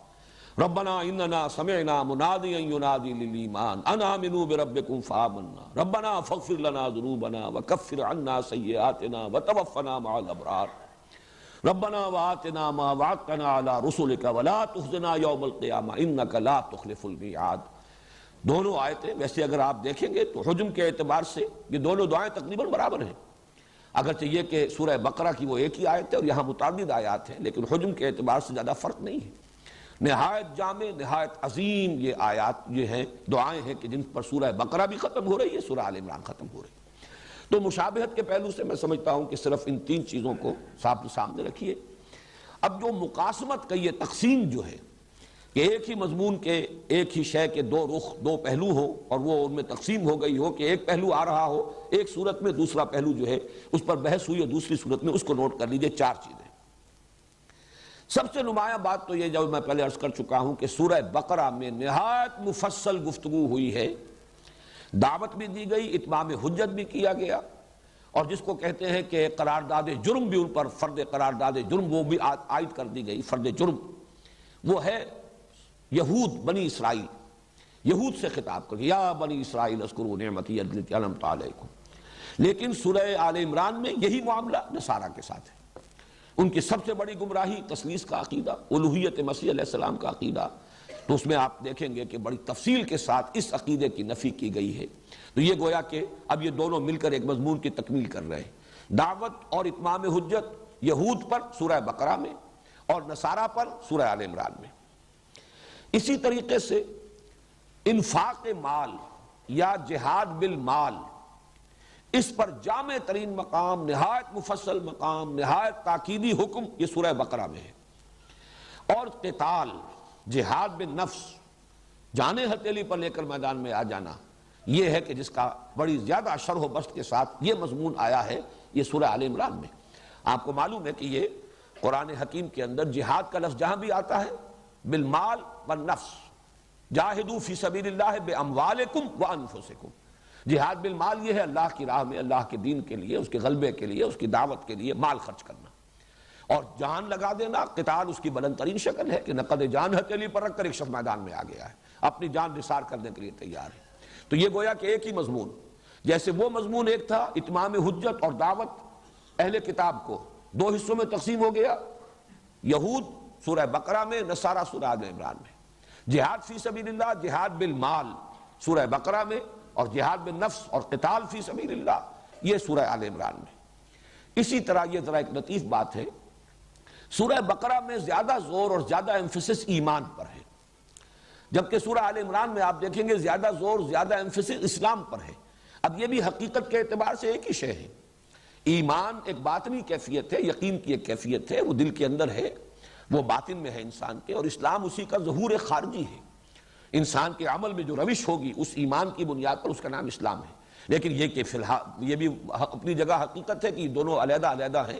ربنا اننا سمعنا مناديا ينادي للايمان ان امنوا بربكم فآمنا ربنا فاغفر لنا ذنوبنا وكفر عنا سيئاتنا وتوفنا مع الابرار ربنا وآتنا ما وعدتنا على رسلك ولا تخزنا يوم القيامة انك لا تخلف الميعاد۔ دونوں آیتیں ویسے اگر آپ دیکھیں گے تو حجم کے اعتبار سے یہ دونوں دعائیں تقریباً برابر ہیں، اگرچہ یہ کہ سورہ بقرہ کی وہ ایک ہی آیت ہے اور یہاں متعدد آیات ہیں، لیکن حجم کے اعتبار سے زیادہ فرق نہیں ہے۔ نہایت جامع، نہایت عظیم یہ آیات یہ ہیں، دعائیں ہیں کہ جن پر سورہ بقرہ بھی ختم ہو رہی ہے، سورہ آل عمران ختم ہو رہی ہے۔ تو مشابہت کے پہلو سے میں سمجھتا ہوں کہ صرف ان تین چیزوں کو سامنے رکھیے۔ اب جو مقاسمت کا یہ تقسیم جو ہے کہ ایک ہی مضمون کے، ایک ہی شے کے دو رخ، دو پہلو ہو اور وہ ان میں تقسیم ہو گئی ہو کہ ایک پہلو آ رہا ہو ایک صورت میں، دوسرا پہلو جو ہے اس پر بحث ہوئی اور دوسری صورت میں، اس کو نوٹ کر لیجئے۔ چار چیزیں۔ سب سے نمایاں بات تو یہ جو میں پہلے عرض کر چکا ہوں کہ سورہ بقرہ میں نہایت مفصل گفتگو ہوئی ہے، دعوت بھی دی گئی، اتمام حجت بھی کیا گیا، اور جس کو کہتے ہیں کہ قرارداد جرم بھی ان پر، فرد قرارداد جرم وہ بھی عائد کر دی گئی، فرد جرم وہ ہے یہود، بنی اسرائیل، یہود سے خطاب کر یا بنی اسرائیل اذکروا نعمتی التي انعمت علیکم۔ لیکن سورہ آل عمران میں یہی معاملہ نصارہ کے ساتھ ہے۔ ان کی سب سے بڑی گمراہی تثلیث کا عقیدہ، الوہیت مسیح علیہ السلام کا عقیدہ، تو اس میں آپ دیکھیں گے کہ بڑی تفصیل کے ساتھ اس عقیدے کی نفی کی گئی ہے۔ تو یہ گویا کہ اب یہ دونوں مل کر ایک مضمون کی تکمیل کر رہے ہیں، دعوت اور اتمام حجت یہود پر سورہ بقرہ میں اور نصارہ پر سورہ آل عمران میں۔ اسی طریقے سے انفاق مال یا جہاد بالمال، اس پر جامع ترین مقام، نہایت مفصل مقام، نہایت تاکیدی حکم یہ سورہ بقرہ میں ہے۔ اور قتال، جہاد بالنفس، جانیں ہتھیلی پر لے کر میدان میں آ جانا، یہ ہے کہ جس کا بڑی زیادہ شرح و بسط کے ساتھ یہ مضمون آیا ہے یہ سورہ آل عمران میں۔ آپ کو معلوم ہے کہ یہ قرآن حکیم کے اندر جہاد کا لفظ جہاں بھی آتا ہے بالمال والنفس، جاہدوا فی سبیل اللہ باموالکم وانفسکم، جہاد بالمال یہ ہے اللہ کی راہ میں، اللہ کے دین کے لیے، اس کے غلبے کے لیے، اس کی دعوت کے لیے مال خرچ کرنا، اور جان لگا دینا، قتال اس کی بلند ترین شکل ہے کہ نقد جان ہتھیلی پر رکھ کر ایک شخص میدان میں آ گیا ہے، اپنی جان نثار کرنے کے لیے تیار ہے۔ تو یہ گویا کہ ایک ہی مضمون، جیسے وہ مضمون ایک تھا اتمام حجت اور دعوت اہل کتاب کو، دو حصوں میں تقسیم ہو گیا، یہود سورہ بقرہ میں، نصارہ سورہ آل عمران میں، جہاد فی سبیل اللہ، جہاد بالمال سورہ بقرہ میں، اور جہاد بالنفس اور قتال فی سبیل اللہ یہ سورہ آل عمران میں۔ اسی طرح یہ ذرا ایک لطیف بات ہے، سورہ بقرہ میں زیادہ زور اور زیادہ ایمفسس ایمان پر ہے، جبکہ سورہ آل عمران میں آپ دیکھیں گے زیادہ زور، زیادہ ایمفسس اسلام پر ہے۔ اب یہ بھی حقیقت کے اعتبار سے ایک ہی شے ہے، ایمان ایک باطنی کیفیت ہے، یقین کی ایک کیفیت ہے، وہ دل کے اندر ہے، وہ باطن میں ہے انسان کے، اور اسلام اسی کا ظہور خارجی ہے۔ انسان کے عمل میں جو روش ہوگی اس ایمان کی بنیاد پر اس کا نام اسلام ہے۔ لیکن یہ کہ فی الحال یہ بھی اپنی جگہ حقیقت ہے کہ یہ دونوں علیحدہ علیحدہ ہیں،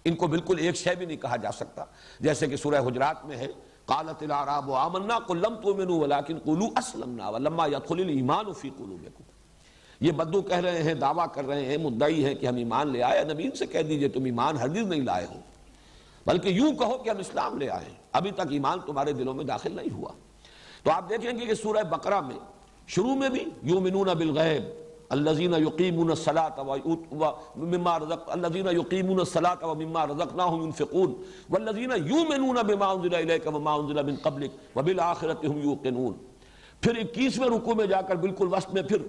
ان کو بالکل ایک شے بھی نہیں کہا جا سکتا، جیسے کہ سورہ حجرات میں ہے قالت الاعراب آمنا قل لم تؤمنوا ولكن قولوا اسلمنا ولما يدخل الايمان في قلوبكم۔ یہ بدو کہہ رہے ہیں، دعویٰ کر رہے ہیں، مدعی ہیں کہ ہم ایمان لے آئے، نبی ان سے کہہ دیجئے تم ایمان ہرگز نہیں لائے ہو، بلکہ یوں کہو کہ ہم اسلام لے آئے، ابھی تک ایمان تمہارے دلوں میں داخل نہیں ہوا۔ تو آپ دیکھیں گے کہ سورہ بقرہ میں شروع میں بھی یؤمنون بالغیب الذین یقیمون الصلاۃ ومما رزقناہم ينفقون والذین یؤمنون بما انزل الیک وما انزل من قبلک وبالآخرۃ ہم یوقنون۔ پھر 21ویں رکوع میں جا کر بالکل وسط میں پھر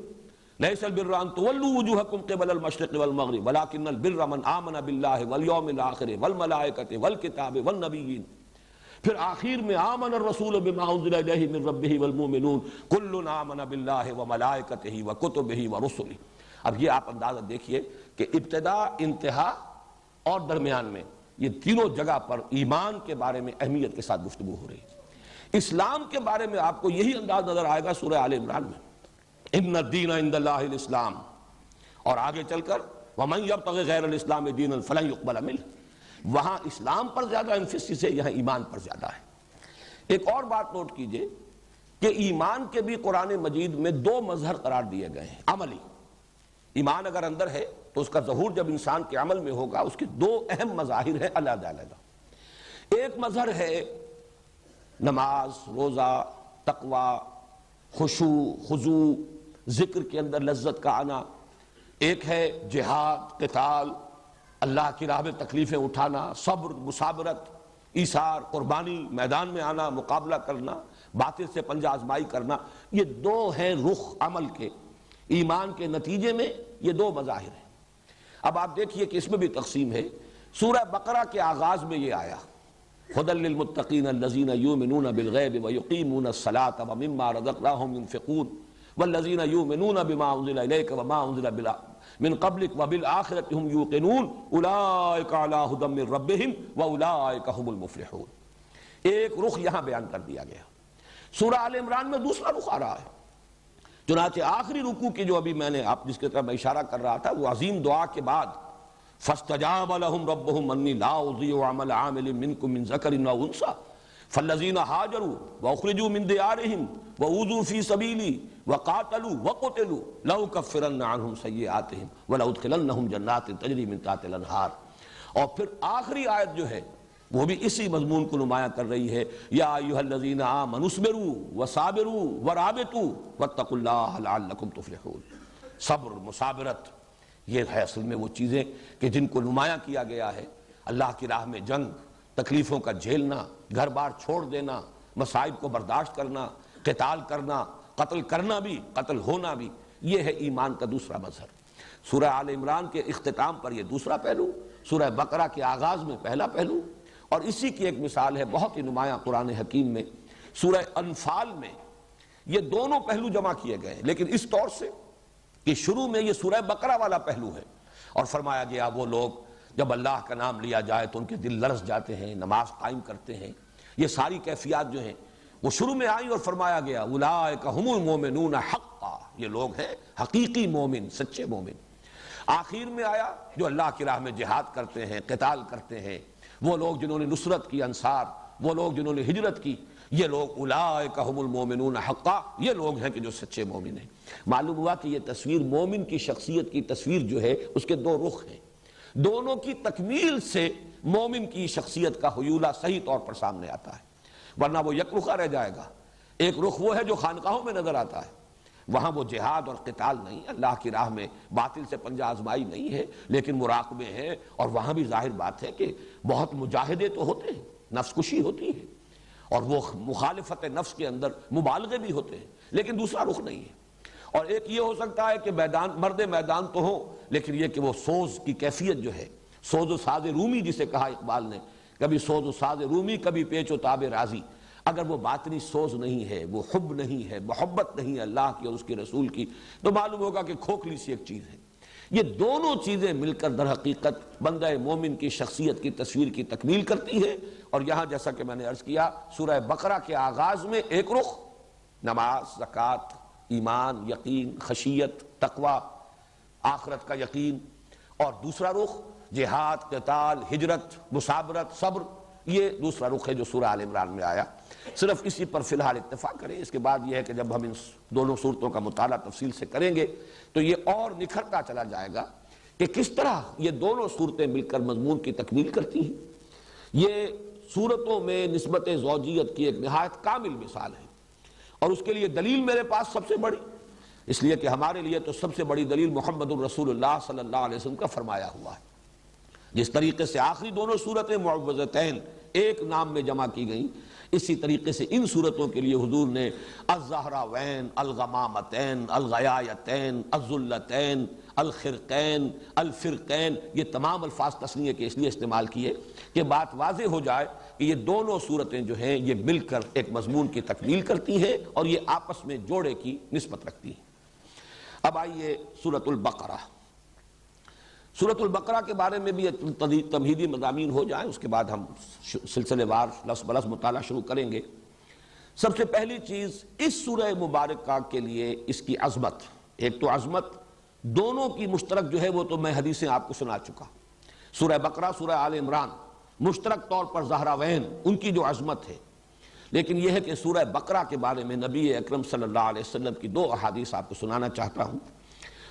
لیس البر ان تولوا وجوہکم قبل المشرق والمغرب ولکن البر من آمن باللہ والیوم الآخر والملائکۃ والکتاب والنبیین۔ پھر آخر میں آمن الرسول بما انزل الیہ من ربہ والمؤمنون کل آمن باللہ وملائکتہ وکتبہ ورسلہ۔ اب یہ آپ اندازہ دیکھیے کہ ابتدا، انتہا اور درمیان میں یہ تینوں جگہ پر ایمان کے بارے میں اہمیت کے ساتھ گفتگو ہو رہی ہے۔ اسلام کے بارے میں آپ کو یہی انداز نظر آئے گا سورہ آل عمران میں، ان الدین عند اللہ الاسلام، اور آگے چل کر ومن یبتغ غیر الاسلام دینا فلن یقبل منہ۔ وہاں اسلام پر زیادہ ایمفسس ہے، یہاں ایمان پر زیادہ ہے۔ ایک اور بات نوٹ کیجئے کہ ایمان کے بھی قرآن مجید میں دو مظہر قرار دیے گئے ہیں عملی۔ ایمان اگر اندر ہے تو اس کا ظہور جب انسان کے عمل میں ہوگا، اس کے دو اہم مظاہر ہیں علیحدہ علیحدہ۔ ایک مظہر ہے نماز، روزہ، تقوی، خشوع، خضوع، ذکر کے اندر لذت کا آنا۔ ایک ہے جہاد، قتال، اللہ کی راہ میں تکلیفیں اٹھانا، صبر، مصابرت، ایثار، قربانی، میدان میں آنا، مقابلہ کرنا، باطل سے پنجہ آزمائی کرنا۔ یہ دو ہیں رخ عمل کے، ایمان کے نتیجے میں یہ دو مظاہر ہیں۔ اب آپ دیکھیے کہ اس میں بھی تقسیم ہے. سورہ بقرہ کے آغاز میں یہ آیا ھدی للمتقین الذین یؤمنون بالغیب ویقیمون الصلاۃ ومما رزقناہم ينفقون والذین یؤمنون بما انزل الیک وما انزل من قبلک وبالآخرۃ هم یوقنون اولئک علی ھدی من ربہم واولئک هم المفلحون. ایک رخ یہاں بیان کر دیا گیا. سورہ آل عمران میں دوسرا رخ آ رہا ہے. چنانچہ آخری رکوع کی جو ابھی میں نے آپ جس کی طرف میں اشارہ کر رہا تھا وہ عظیم دعا کے بعد فاستجاب لهم ربهم انی لا اضیع عمل عامل منکم من ذکر او انثی فالذین هاجروا واخرجوا من دیارهم واوذوا فی سبیلی وقاتلوا وقتلوا لأکفرن عنهم سیئاتهم ولأدخلنهم جنات تجری من تحتها الانہار. اور پھر آخری آیت جو ہے وہ بھی اسی مضمون کو نمایاں کر رہی ہے. یا ایھا الذین آمنوا اصبروا وصابروا ورابطوا واتقوا اللہ لعلکم تفلحون. صبر، مصابرت، یہ ہے اصل میں وہ چیزیں کہ جن کو نمایاں کیا گیا ہے. اللہ کی راہ میں جنگ، تکلیفوں کا جھیلنا، گھر بار چھوڑ دینا، مصائب کو برداشت کرنا، قتال کرنا، قتل کرنا بھی، قتل ہونا بھی، یہ ہے ایمان کا دوسرا مظہر. سورہ آل عمران کے اختتام پر یہ دوسرا پہلو، سورہ بقرہ کے آغاز میں پہلا پہلو. اور اسی کی ایک مثال ہے بہت ہی نمایاں قرآن حکیم میں سورہ انفال میں یہ دونوں پہلو جمع کیے گئے ہیں، لیکن اس طور سے کہ شروع میں یہ سورہ بقرہ والا پہلو ہے اور فرمایا گیا وہ لوگ جب اللہ کا نام لیا جائے تو ان کے دل لرز جاتے ہیں، نماز قائم کرتے ہیں. یہ ساری کیفیات جو ہیں وہ شروع میں آئیں اور فرمایا گیا اولئک ھم المؤمنون حقا، یہ لوگ ہیں حقیقی مومن، سچے مومن. آخر میں آیا جو اللہ کی راہ میں جہاد کرتے ہیں، قتال کرتے ہیں، وہ لوگ جنہوں نے نصرت کی، انصار، وہ لوگ جنہوں نے ہجرت کی، یہ لوگ اولئک ھم المؤمنون حقا، یہ لوگ ہیں کہ جو سچے مومن ہیں. معلوم ہوا کہ یہ تصویر مومن کی شخصیت کی تصویر جو ہے اس کے دو رخ ہیں. دونوں کی تکمیل سے مومن کی شخصیت کا حیولہ صحیح طور پر سامنے آتا ہے، ورنہ وہ یک رخا رہ جائے گا. ایک رخ وہ ہے جو خانقاہوں میں نظر آتا ہے، وہاں وہ جہاد اور قتال نہیں، اللہ کی راہ میں باطل سے پنجہ آزمائی نہیں ہے، لیکن مراقبے ہیں. اور وہاں بھی ظاہر بات ہے کہ بہت مجاہدے تو ہوتے ہیں، نفس کشی ہوتی ہے اور وہ مخالفت نفس کے اندر مبالغے بھی ہوتے ہیں، لیکن دوسرا رخ نہیں ہے. اور ایک یہ ہو سکتا ہے کہ مرد میدان تو ہو، لیکن یہ کہ وہ سوز کی کیفیت جو ہے، سوز و ساز رومی جسے کہا اقبال نے، کبھی سوز و ساز رومی کبھی پیچ و تاب رازی. اگر وہ باطنی سوز نہیں ہے، وہ حب نہیں ہے، محبت نہیں ہے اللہ کی اور اس کے رسول کی، تو معلوم ہوگا کہ کھوکھلی سی ایک چیز ہے. یہ دونوں چیزیں مل کر در حقیقت بندہ مومن کی شخصیت کی تصویر کی تکمیل کرتی ہے. اور یہاں جیسا کہ میں نے عرض کیا سورہ بقرہ کے آغاز میں ایک رخ نماز، زکوٰۃ، ایمان، یقین، خشیت، تقوی، آخرت کا یقین، اور دوسرا رخ جہاد، قتال، ہجرت، مصابرت، صبر. یہ دوسرا رخ ہے جو سورہ آل عمران میں آیا. صرف اسی پر فی الحال اتفاق کریں. اس کے بعد یہ ہے کہ جب ہم ان دونوں صورتوں کا مطالعہ تفصیل سے کریں گے تو یہ اور نکھرتا چلا جائے گا کہ کس طرح یہ دونوں صورتیں مل کر مضمون کی تکمیل کرتی ہیں. یہ صورتوں میں نسبت زوجیت کی ایک نہایت کامل مثال ہے، اور اس کے لیے دلیل میرے پاس سب سے بڑی، اس لیے کہ ہمارے لیے تو سب سے بڑی دلیل محمد الرسول اللہ صلی اللہ علیہ وسلم کا فرمایا ہوا ہے. جس طریقے سے آخری دونوں صورتیں معوذتین ایک نام میں جمع کی گئیں، اسی طریقے سے ان صورتوں کے لیے حضور نے الزہراوین، الغمامتین، الغیایتین، الذلتین، الخرقین، الفرقین، یہ تمام الفاظ تثنیہ کے اس لیے استعمال کیے کہ بات واضح ہو جائے کہ یہ دونوں صورتیں جو ہیں یہ مل کر ایک مضمون کی تکمیل کرتی ہیں اور یہ آپس میں جوڑے کی نسبت رکھتی ہیں. اب آئیے سورۃ البقرہ. سورۃ البقرہ کے بارے میں بھی تمہیدی مضامین ہو جائیں، اس کے بعد ہم سلسلے وار لفظ بلفظ مطالعہ شروع کریں گے. سب سے پہلی چیز اس سورہ مبارکہ کے لیے اس کی عظمت، ایک تو عظمت دونوں کی مشترک جو ہے وہ تو میں حدیثیں آپ کو سنا چکا. سورہ بقرہ، سورہ آل عمران مشترک طور پر زہراوین ان کی جو عظمت ہے، لیکن یہ ہے کہ سورہ بقرہ کے بارے میں نبی اکرم صلی اللہ علیہ وسلم کی دو احادیث آپ کو سنانا چاہتا ہوں.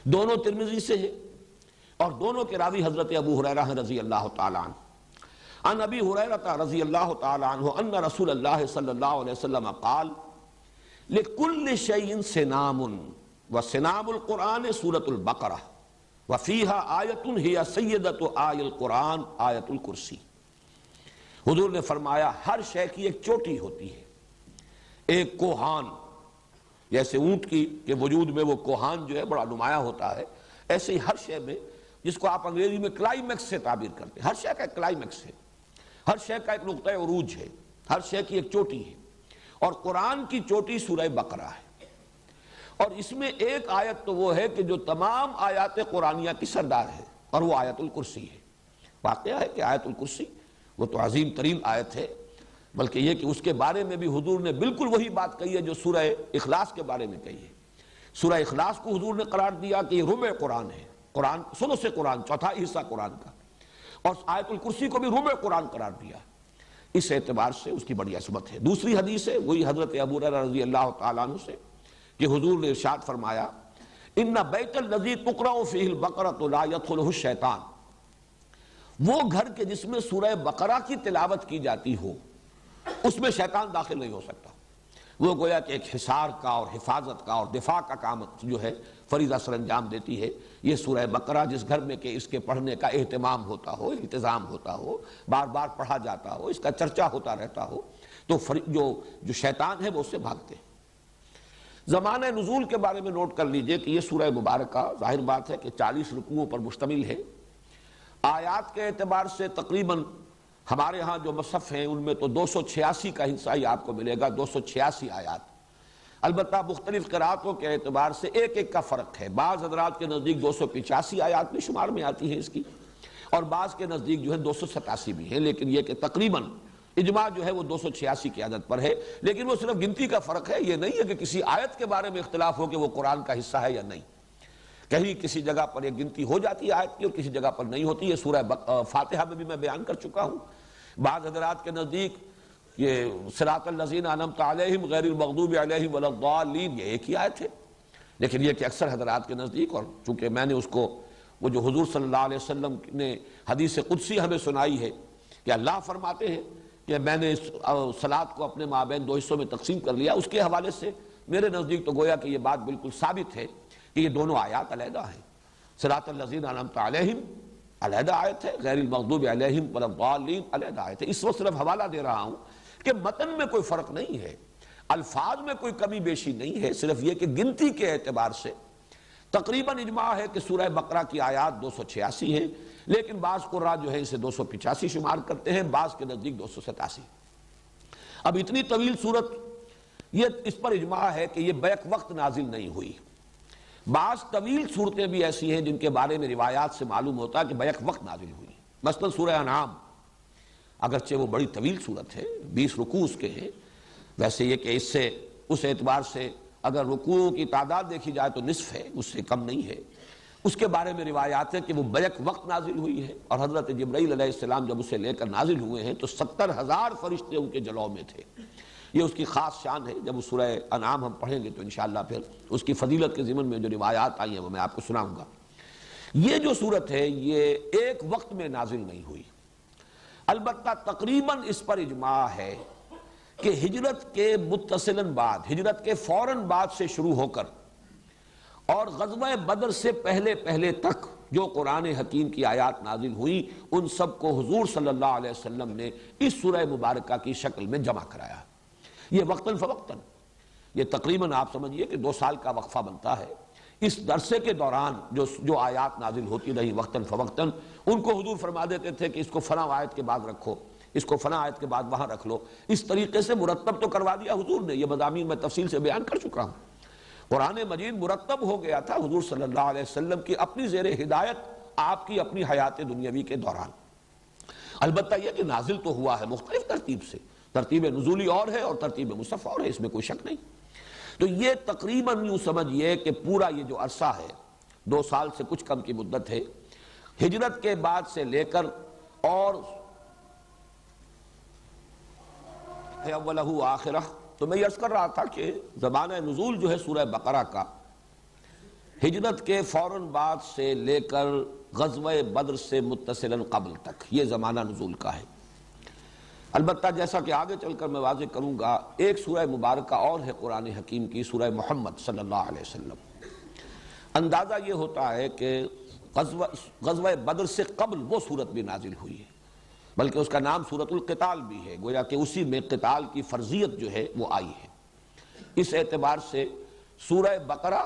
دونوں ترمذی سے ہیں اور دونوں کے راوی حضرت ابو ہریرہ رضی اللہ تعالیٰ عنہ. عن ابی ہریرہ رضی اللہ تعالیٰ عنہ ان رسول اللہ صلی اللہ علیہ وسلم قال لکل شیء سنام وسنام القرآن سورۃ البقرہ وفیہا آیۃ ہی سیدۃ آی القرآن آیۃ الکرسی. حضور نے فرمایا ہر شے کی ایک چوٹی ہوتی ہے، ایک کوہان، جیسے اونٹ کی کہ وجود میں وہ کوہان جو ہے بڑا نمایاں ہوتا ہے، ایسے ہی ہر شے میں جس کو آپ انگریزی میں کلائمیکس سے تعبیر کرتے ہیں. ہر شے کا ایک کلائمیکس ہے، ہر شے کا ایک نقطہ عروج ہے، ہر شے کی ایک چوٹی ہے، اور قرآن کی چوٹی سورہ بقرہ ہے. اور اس میں ایک آیت تو وہ ہے کہ جو تمام آیات قرآنیہ کی سردار ہے، اور وہ آیت الکرسی ہے. واقعہ ہے کہ آیت الکرسی وہ تو عظیم ترین آیت ہے، بلکہ یہ کہ اس کے بارے میں بھی حضور نے بالکل وہی بات کہی ہے جو سورہ اخلاص کے بارے میں کہی ہے. سورہ اخلاص کو حضور نے قرار دیا کہ یہ ربع قرآن ہے، قرآن ثلث قرآن، چوتھائی حصہ قرآن کا، اور آیت الکرسی کو بھی ربع قرآن قرار دیا. اس اعتبار سے اس کی بڑی عظمت ہے. دوسری حدیث ہے وہی حضرت ابو ہریرہ رضی اللہ تعالیٰ عنہ سے کہ حضور نے ارشاد فرمایا ان بیت الذی تقرأ فیہ البقرۃ لا یدخلہ الشیطان، وہ گھر کے جس میں سورہ بقرہ کی تلاوت کی جاتی ہو اس میں شیطان داخل نہیں ہو سکتا. وہ گویا کہ ایک حصار کا اور حفاظت کا اور دفاع کا کام جو ہے فریضہ سر انجام دیتی ہے. یہ سورہ بقرہ جس گھر میں کہ اس کے پڑھنے کا اہتمام ہوتا ہو، انتظام ہوتا ہو، بار بار پڑھا جاتا ہو، اس کا چرچا ہوتا رہتا ہو، تو جو شیطان ہے وہ اس سے بھاگتے ہیں. زمانہ نزول کے بارے میں نوٹ کر لیجئے کہ یہ سورہ مبارکہ ظاہر بات ہے کہ 40 رکوعوں پر مشتمل ہے. آیات کے اعتبار سے تقریباً ہمارے ہاں جو مصحف ہیں ان میں تو 286 کا حصہ ہی آپ کو ملے گا، 286 آیات. البتہ مختلف قرأتوں کے اعتبار سے ایک ایک کا فرق ہے. بعض حضرات کے نزدیک 285 آیات بھی شمار میں آتی ہیں اس کی، اور بعض کے نزدیک جو ہے 287 بھی ہیں، لیکن یہ کہ تقریباً اجماع جو ہے وہ 286 کی عدد پر ہے. لیکن وہ صرف گنتی کا فرق ہے، یہ نہیں ہے کہ کسی آیت کے بارے میں اختلاف ہو کہ وہ قرآن کا حصہ ہے یا نہیں. کہیں کسی جگہ پر ایک گنتی ہو جاتی ہے آیت کی اور کسی جگہ پر نہیں ہوتی. یہ سورہ فاتحہ میں بھی میں بیان کر چکا ہوں. بعض حضرات کے نزدیک یہ صراط الذین انعمت علیہم غیر المغضوب علیہم ولا الضالین یہ ایک ہی آیت ہے، لیکن یہ کہ اکثر حضرات کے نزدیک، اور چونکہ میں نے اس کو وہ جو حضور صلی اللہ علیہ وسلم نے حدیث قدسی ہمیں سنائی ہے کہ اللہ فرماتے ہیں کہ میں نے صلاۃ کو اپنے مابین 2 حصوں میں تقسیم کر لیا، اس کے حوالے سے میرے نزدیک تو گویا کہ یہ بات بالکل ثابت ہے کہ یہ دونوں آیات علیحدہ ہیں. صراط الذین انعمت علیہم علیحدہ آیت ہے، غیر المغضوب علیہم ولا الضالین علیحدہ آیت ہے. اس وقت صرف حوالہ دے رہا ہوں کہ متن میں کوئی فرق نہیں ہے، الفاظ میں کوئی کمی بیشی نہیں ہے، صرف یہ کہ گنتی کے اعتبار سے تقریباً اجماع ہے کہ سورہ بقرہ کی آیات 286 ہیں، لیکن بعض قراء جو ہے اسے 285 شمار کرتے ہیں، بعض کے نزدیک 287. اب اتنی طویل صورت یہ اس پر اجماع ہے کہ یہ بیک وقت نازل نہیں ہوئی. بعض طویل صورتیں بھی ایسی ہیں جن کے بارے میں روایات سے معلوم ہوتا ہے کہ بیک وقت نازل ہوئی. مثلا سورہ انعام اگرچہ وہ بڑی طویل صورت ہے، 20 رکوع اس کے ہیں، ویسے یہ کہ اس سے اس اعتبار سے اگر رکوعوں کی تعداد دیکھی جائے تو نصف ہے، اس سے کم نہیں ہے. اس کے بارے میں روایات ہیں کہ وہ بیک وقت نازل ہوئی ہے، اور حضرت جبرائیل علیہ السلام جب اسے لے کر نازل ہوئے ہیں تو 70,000 فرشتے ان کے جلوہ میں تھے. یہ اس کی خاص شان ہے. جب اس سورہ انعام ہم پڑھیں گے تو انشاءاللہ پھر اس کی فضیلت کے ضمن میں جو روایات آئی ہیں وہ میں آپ کو سناؤں گا. یہ جو صورت ہے یہ ایک وقت میں نازل نہیں ہوئی، البتہ تقریباً اس پر اجماع ہے کہ ہجرت کے متصلاً بعد، ہجرت کے فوراً بعد سے شروع ہو کر اور غزوہ بدر سے پہلے تک جو قرآن حکیم کی آیات نازل ہوئی ان سب کو حضور صلی اللہ علیہ وسلم نے اس سورہ مبارکہ کی شکل میں جمع کرایا. یہ وقتاً فوقتاً، یہ تقریباً آپ سمجھیے کہ 2 سال کا وقفہ بنتا ہے. اس درسے کے دوران جو آیات نازل ہوتی رہی وقتاً فوقتاً، ان کو حضور فرما دیتے تھے کہ اس کو فلاں آیت کے بعد رکھو، اس کو فلاں آیت کے بعد وہاں رکھ لو. اس طریقے سے مرتب تو کروا دیا حضور نے. یہ مضامین میں تفصیل سے بیان کر چکا ہوں. قرآن مجید مرتب ہو گیا تھا حضور صلی اللہ علیہ وسلم کی اپنی زیر ہدایت آپ کی اپنی حیات دنیاوی کے دوران. البتہ یہ کہ نازل تو ہوا ہے مختلف ترتیب سے، ترتیب نزولی اور ہے اور ترتیب مصحف اور ہے، اس میں کوئی شک نہیں. تو یہ تقریباً یوں سمجھئے کہ پورا یہ جو عرصہ ہے 2 سال سے کچھ کم کی مدت ہے، ہجرت کے بعد سے لے کر اور اولہ آخرہ. تو میں یہ عرض کر رہا تھا کہ زمانہ نزول جو ہے سورہ بقرہ کا ہجرت کے فوراً بعد سے لے کر غزوہ بدر سے متصلاً قبل تک یہ زمانہ نزول کا ہے. البتہ جیسا کہ آگے چل کر میں واضح کروں گا، ایک سورہ مبارکہ اور ہے قرآن حکیم کی، سورہ محمد صلی اللہ علیہ وسلم. اندازہ یہ ہوتا ہے کہ غزوہ بدر سے قبل وہ صورت بھی نازل ہوئی ہے، بلکہ اس کا نام سورۃ القتال بھی ہے، گویا کہ اسی میں قتال کی فرضیت جو ہے وہ آئی ہے. اس اعتبار سے سورہ بقرہ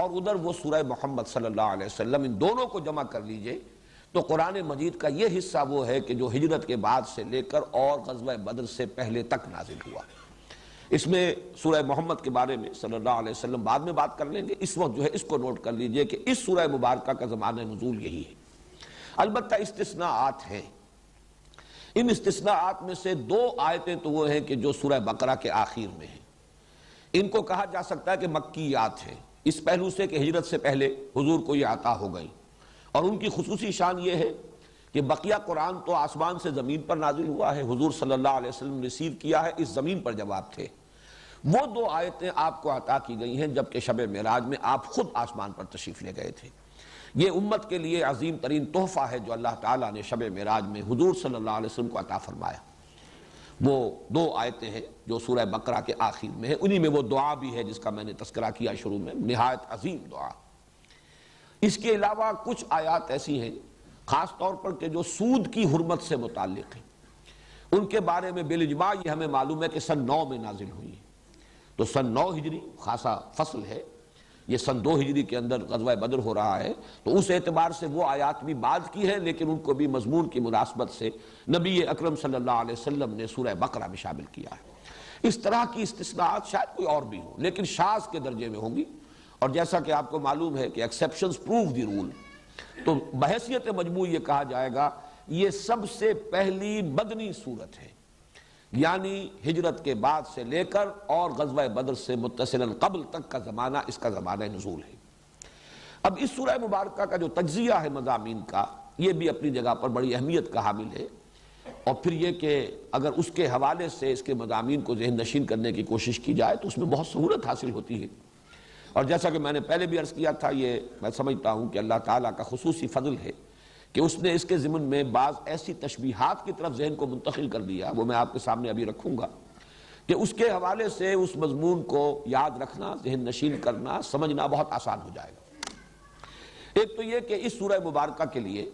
اور ادھر وہ سورہ محمد صلی اللہ علیہ وسلم، ان دونوں کو جمع کر لیجئے تو قرآن مجید کا یہ حصہ وہ ہے کہ جو ہجرت کے بعد سے لے کر اور غزوہ بدر سے پہلے تک نازل ہوا۔ اس میں سورہ محمد کے بارے میں صلی اللہ علیہ وسلم بعد میں بات کر لیں گے، اس وقت جو ہے اس کو نوٹ کر لیجئے کہ اس سورہ مبارکہ کا زمانہ نزول یہی ہے۔ البتہ استثناءات ہیں، ان استثناءات میں سے 2 آیتیں تو وہ ہیں کہ جو سورہ بقرہ کے آخر میں ہیں، ان کو کہا جا سکتا ہے کہ مکیات ہیں، اس پہلو سے کہ ہجرت سے پہلے حضور کو یہ عطا ہو گئی، اور ان کی خصوصی شان یہ ہے کہ بقیہ قرآن تو آسمان سے زمین پر نازل ہوا ہے، حضور صلی اللہ علیہ وسلم نے ریسیو کیا ہے اس زمین پر جب آپ تھے۔ وہ 2 آیتیں آپ کو عطا کی گئی ہیں جبکہ شب معراج میں آپ خود آسمان پر تشریف لے گئے تھے۔ یہ امت کے لیے عظیم ترین تحفہ ہے جو اللہ تعالیٰ نے شب معراج میں حضور صلی اللہ علیہ وسلم کو عطا فرمایا۔ وہ 2 آیتیں ہیں جو سورہ بقرہ کے آخر میں ہیں، انہی میں وہ دعا بھی ہے جس کا میں نے تذکرہ کیا شروع میں، نہایت عظیم دعا۔ اس کے علاوہ کچھ آیات ایسی ہیں خاص طور پر کہ جو سود کی حرمت سے متعلق ہیں، ان کے بارے میں بالاجماع یہ ہمیں معلوم ہے کہ سن 9 میں نازل ہوئی ہے۔ تو سن 9 ہجری خاصا فصل ہے، یہ سن 2 ہجری کے اندر غزوہ بدر ہو رہا ہے، تو اس اعتبار سے وہ آیات بھی بعد کی ہیں، لیکن ان کو بھی مضمون کی مناسبت سے نبی اکرم صلی اللہ علیہ وسلم نے سورہ بقرہ میں شامل کیا ہے۔ اس طرح کی استثناءات شاید کوئی اور بھی ہوں لیکن شاذ کے درجے میں ہوں گی، اور جیسا کہ آپ کو معلوم ہے کہ ایکسیپشنز پروو دی رول، تو بحیثیت مجموع یہ کہا جائے گا یہ سب سے پہلی مدنی صورت ہے، یعنی ہجرت کے بعد سے لے کر اور غزوہ بدر سے متصلاً قبل تک کا زمانہ اس کا زمانہ نزول ہے۔ اب اس سورہ مبارکہ کا جو تجزیہ ہے مضامین کا، یہ بھی اپنی جگہ پر بڑی اہمیت کا حامل ہے، اور پھر یہ کہ اگر اس کے حوالے سے اس کے مضامین کو ذہن نشین کرنے کی کوشش کی جائے تو اس میں بہت سہولت حاصل ہوتی ہے۔ اور جیسا کہ میں نے پہلے بھی عرض کیا تھا، یہ میں سمجھتا ہوں کہ اللہ تعالیٰ کا خصوصی فضل ہے کہ اس نے اس کے ضمن میں بعض ایسی تشبیہات کی طرف ذہن کو منتقل کر دیا، وہ میں آپ کے سامنے ابھی رکھوں گا، کہ اس کے حوالے سے اس مضمون کو یاد رکھنا، ذہن نشین کرنا، سمجھنا بہت آسان ہو جائے گا۔ ایک تو یہ کہ اس سورہ مبارکہ کے لیے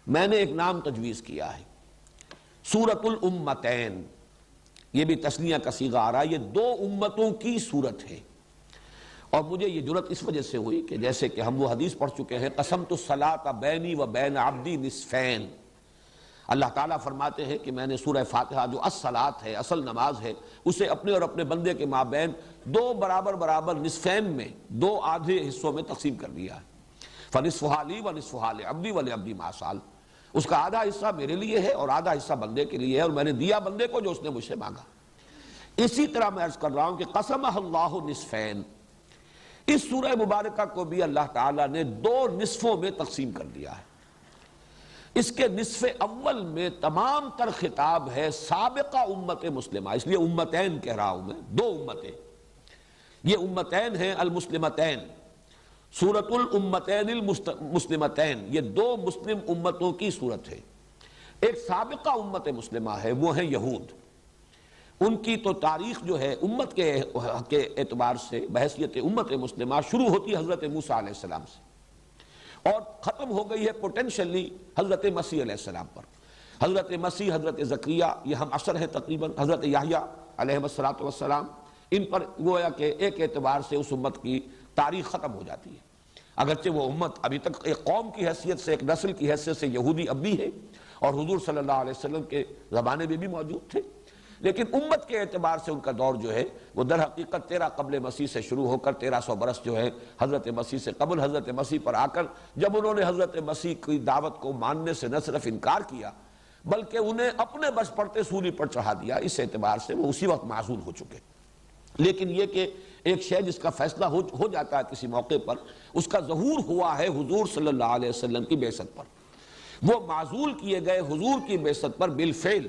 میں نے ایک نام تجویز کیا ہے، سورۃ الامتین۔ یہ بھی تثنیہ کا صیغہ آ رہا ہے، یہ 2 امتوں کی سورت ہے، اور مجھے یہ جرأت اس وجہ سے ہوئی کہ جیسے کہ ہم وہ حدیث پڑھ چکے ہیں، قسمت الصلاۃ بینی و بین عبدی نصفین۔ اللہ تعالیٰ فرماتے ہیں کہ میں نے سورہ فاتحہ جو الصلاۃ ہے، اصل نماز ہے، اسے اپنے اور اپنے بندے کے مابین 2 برابر برابر نصفین میں، 2 آدھے حصوں میں تقسیم کر دیا ہے۔ فنصفہا لی و نصفہا لعبدی ولعبدی ما سأل، اس کا آدھا حصہ میرے لیے ہے اور آدھا حصہ بندے کے لیے ہے، اور میں نے دیا بندے کو جو اس نے مجھ سے مانگا۔ اسی طرح میں عرض کر رہا ہوں کہ قسمہ اللہ نصفین، اس سورہ مبارکہ کو بھی اللہ تعالیٰ نے 2 نصفوں میں تقسیم کر دیا ہے۔ اس کے نصف اول میں تمام تر خطاب ہے سابقہ امت مسلمہ، اس لیے امتین کہہ رہا ہوں میں، 2 امتیں، یہ امتین ہیں المسلمتین، سورۃ الامتین المسلمتین، یہ 2 مسلم امتوں کی صورت ہے۔ ایک سابقہ امت مسلمہ ہے، وہ ہیں یہود۔ ان کی تو تاریخ جو ہے امت کے اعتبار سے بحیثیت امت مسلمہ شروع ہوتی ہے حضرت موسیٰ علیہ السلام سے، اور ختم ہو گئی ہے پوٹینشلی حضرت مسیح علیہ السلام پر۔ حضرت مسیح، حضرت زکریا، یہ ہم عصر ہیں تقریباً، حضرت یحییٰ علیہ السلام، ان پر گویا کہ ایک اعتبار سے اس امت کی تاریخ ختم ہو جاتی ہے۔ اگرچہ وہ امت ابھی تک ایک قوم کی حیثیت سے، ایک نسل کی حیثیت سے یہودی اب بھی ہے، اور حضور صلی اللہ علیہ وسلم کے زمانے میں بھی موجود تھے، لیکن امت کے اعتبار سے ان کا دور جو ہے وہ در حقیقت 13 قبل مسیح سے شروع ہو کر 1300 برس جو ہے حضرت مسیح سے قبل حضرت مسیح پر آ کر، جب انہوں نے حضرت مسیح کی دعوت کو ماننے سے نہ صرف انکار کیا بلکہ انہیں اپنے بس پڑتے سولی پر چڑھا دیا، اس اعتبار سے وہ اسی وقت معزول ہو چکے۔ لیکن یہ کہ ایک شے جس کا فیصلہ ہو جاتا ہے کسی موقع پر، اس کا ظہور ہوا ہے حضور صلی اللہ علیہ وسلم کی بعثت پر۔ وہ معزول کیے گئے حضور کی بعثت پر بالفعل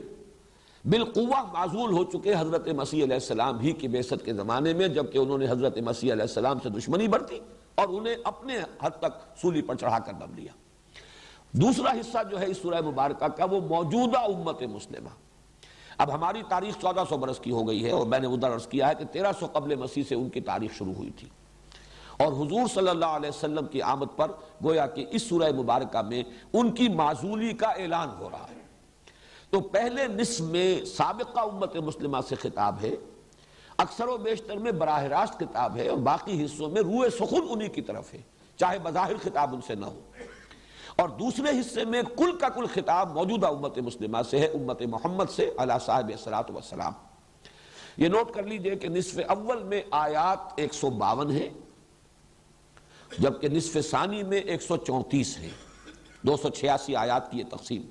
بالقوہ معزول ہو چکے حضرت مسیح علیہ السلام ہی کی بعثت کے زمانے میں، جبکہ انہوں نے حضرت مسیح علیہ السلام سے دشمنی برتی اور انہیں اپنے حد تک سولی پر چڑھا کر دم لیا۔ دوسرا حصہ جو ہے اس سورہ مبارکہ کا وہ موجودہ امت مسلمہ۔ اب ہماری تاریخ 1400 برس کی ہو گئی ہے، اور میں نے ادھر عرض کیا ہے کہ 1300 قبل مسیح سے ان کی تاریخ شروع ہوئی تھی، اور حضور صلی اللہ علیہ وسلم کی آمد پر گویا کہ اس سورہ مبارکہ میں ان کی معزولی کا اعلان ہو رہا ہے۔ تو پہلے نصف میں سابقہ امت مسلمہ سے خطاب ہے، اکثر و بیشتر میں براہ راست خطاب ہے اور باقی حصوں میں روح سخن انہی کی طرف ہے، چاہے بظاہر خطاب ان سے نہ ہو، اور دوسرے حصے میں کل کا کل خطاب موجودہ امت مسلمہ سے ہے، امت محمد سے علی صاحب الصلاۃ والسلام۔ یہ نوٹ کر لیجئے کہ نصف اول میں آیات 152 ہیں، جبکہ نصف ثانی میں 134 ہیں، 286 آیات کی یہ تقسیم۔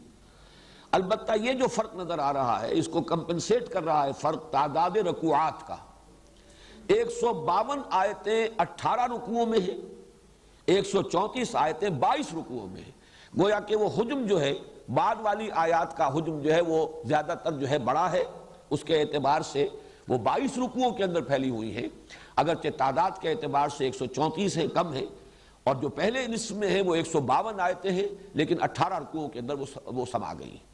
البتہ یہ جو فرق نظر آ رہا ہے اس کو کمپنسیٹ کر رہا ہے فرق تعداد رکوعات کا۔ 152 آیتیں 18 رکوعوں میں ہیں، 134 آیتیں 22 رکوعوں میں ہیں، گویا کہ وہ حجم جو ہے بعد والی آیات کا حجم جو ہے وہ زیادہ تر جو ہے بڑا ہے، اس کے اعتبار سے وہ 22 رکوعوں کے اندر پھیلی ہوئی ہیں، اگرچہ تعداد کے اعتبار سے 134 ہے، کم ہے، اور جو پہلے نصف میں ہیں وہ 152 آیتیں ہیں، لیکن 18 رکوعوں کے اندر وہ سما گئی ہیں۔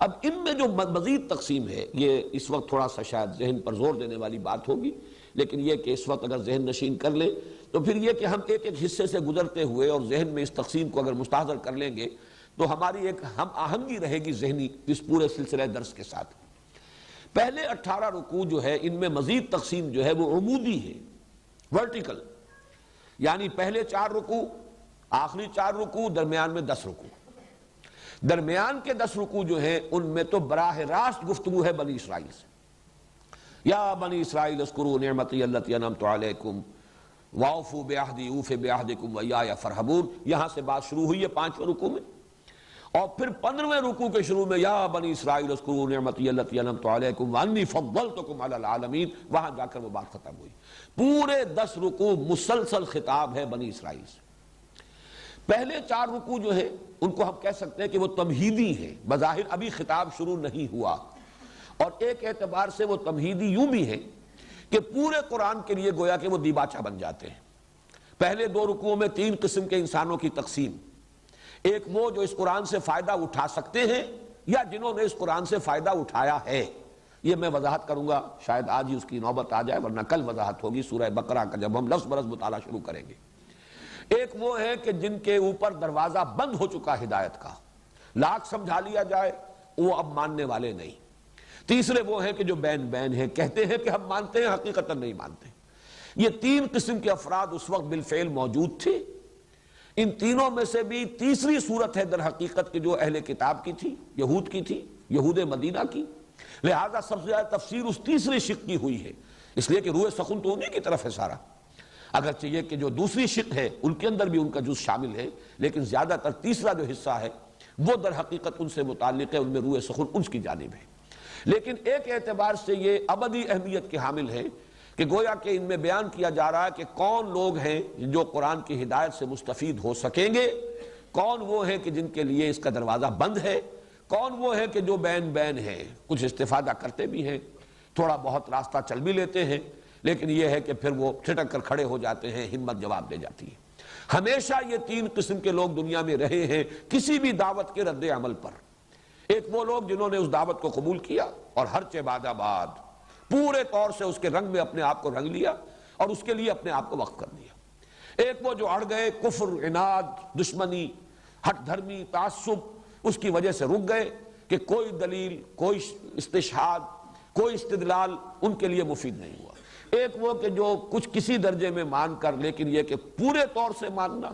اب ان میں جو مزید تقسیم ہے یہ اس وقت تھوڑا سا شاید ذہن پر زور دینے والی بات ہوگی، لیکن یہ کہ اس وقت اگر ذہن نشین کر لیں تو پھر یہ کہ ہم ایک ایک حصے سے گزرتے ہوئے اور ذہن میں اس تقسیم کو اگر مستحضر کر لیں گے تو ہماری ایک ہم آہنگی رہے گی ذہنی اس پورے سلسلہ درس کے ساتھ۔ پہلے 18 رکوع جو ہے ان میں مزید تقسیم جو ہے وہ عمودی ہے، ورٹیکل، یعنی پہلے 4 رکوع، آخری 4 رکوع، درمیان میں 10 رکوع۔ درمیان کے 10 رکوع جو ہیں ان میں تو براہ راست گفتگو ہے بنی اسرائیل سے، یا بنی اسرائیل اذکروا نعمتی التی انعمت علیکم واوفوا بعہدی اوف بعہدکم وایایا فرہبون، یہاں سے بات شروع ہوئی ہے 5ویں رکوع میں، اور پھر 15ویں رکوع کے شروع میں یا بنی اسرائیل اذکروا نعمتی التی انعمت علیکم وانی فضلتکم علی العالمین، وہاں جا کر وہ بات ختم ہوئی۔ پورے 10 رکوع مسلسل خطاب ہے بنی اسرائیل سے۔ پہلے 4 رکوع جو ہے ان کو ہم کہہ سکتے ہیں کہ وہ تمہیدی ہیں، بظاہر ابھی خطاب شروع نہیں ہوا، اور ایک اعتبار سے وہ تمہیدی یوں بھی ہے کہ پورے قرآن کے لیے گویا کہ وہ دیباچہ بن جاتے ہیں۔ پہلے 2 رکوعوں میں 3 قسم کے انسانوں کی تقسیم، ایک وہ جو اس قرآن سے فائدہ اٹھا سکتے ہیں یا جنہوں نے اس قرآن سے فائدہ اٹھایا ہے، یہ میں وضاحت کروں گا، شاید آج ہی اس کی نوبت آ جائے ورنہ کل وضاحت ہوگی سورہ بقرہ کا جب ہم لفظ برس مطالعہ شروع کریں گے۔ ایک وہ ہے کہ جن کے اوپر دروازہ بند ہو چکا ہدایت کا، لاکھ سمجھا لیا جائے وہ اب ماننے والے نہیں۔ تیسرے وہ ہیں کہ جو بین بین ہیں، کہتے ہیں کہ ہم مانتے ہیں، حقیقتاً نہیں مانتے۔ یہ 3 قسم کے افراد اس وقت بالفعل موجود تھے۔ ان تینوں میں سے بھی تیسری صورت ہے در حقیقت کہ جو اہل کتاب کی تھی، یہود کی تھی، یہود مدینہ کی، لہذا سب سے زیادہ تفسیر اس تیسری شق کی ہوئی ہے، اس لیے کہ روح سخن تو انہی کی طرف ہے سارا، اگرچہ یہ کہ جو دوسری شق ہے ان کے اندر بھی ان کا جز شامل ہے، لیکن زیادہ تر تیسرا جو حصہ ہے وہ در حقیقت ان سے متعلق ہے، ان میں روح سخن ان کی جانب ہے۔ لیکن ایک اعتبار سے یہ ابدی اہمیت کے حامل ہے کہ گویا کہ ان میں بیان کیا جا رہا ہے کہ کون لوگ ہیں جو قرآن کی ہدایت سے مستفید ہو سکیں گے، کون وہ ہیں کہ جن کے لیے اس کا دروازہ بند ہے، کون وہ ہیں کہ جو بین بین ہیں، کچھ استفادہ کرتے بھی ہیں، تھوڑا بہت راستہ چل بھی لیتے ہیں، لیکن یہ ہے کہ پھر وہ ٹھٹک کر کھڑے ہو جاتے ہیں، ہمت جواب دے جاتی ہے۔ ہمیشہ یہ 3 قسم کے لوگ دنیا میں رہے ہیں کسی بھی دعوت کے رد عمل پر۔ ایک وہ لوگ جنہوں نے اس دعوت کو قبول کیا اور ہر چبادہ بعد پورے طور سے اس کے رنگ میں اپنے آپ کو رنگ لیا اور اس کے لیے اپنے آپ کو وقف کر دیا۔ ایک وہ جو اڑ گئے، کفر، عناد، دشمنی، ہٹ دھرمی، تعصب، اس کی وجہ سے رک گئے کہ کوئی دلیل، کوئی استشہاد، کوئی استدلال ان کے لیے مفید نہیں ہوا۔ ایک وہ کہ جو کچھ کسی درجے میں مان کر، لیکن یہ کہ پورے طور سے ماننا،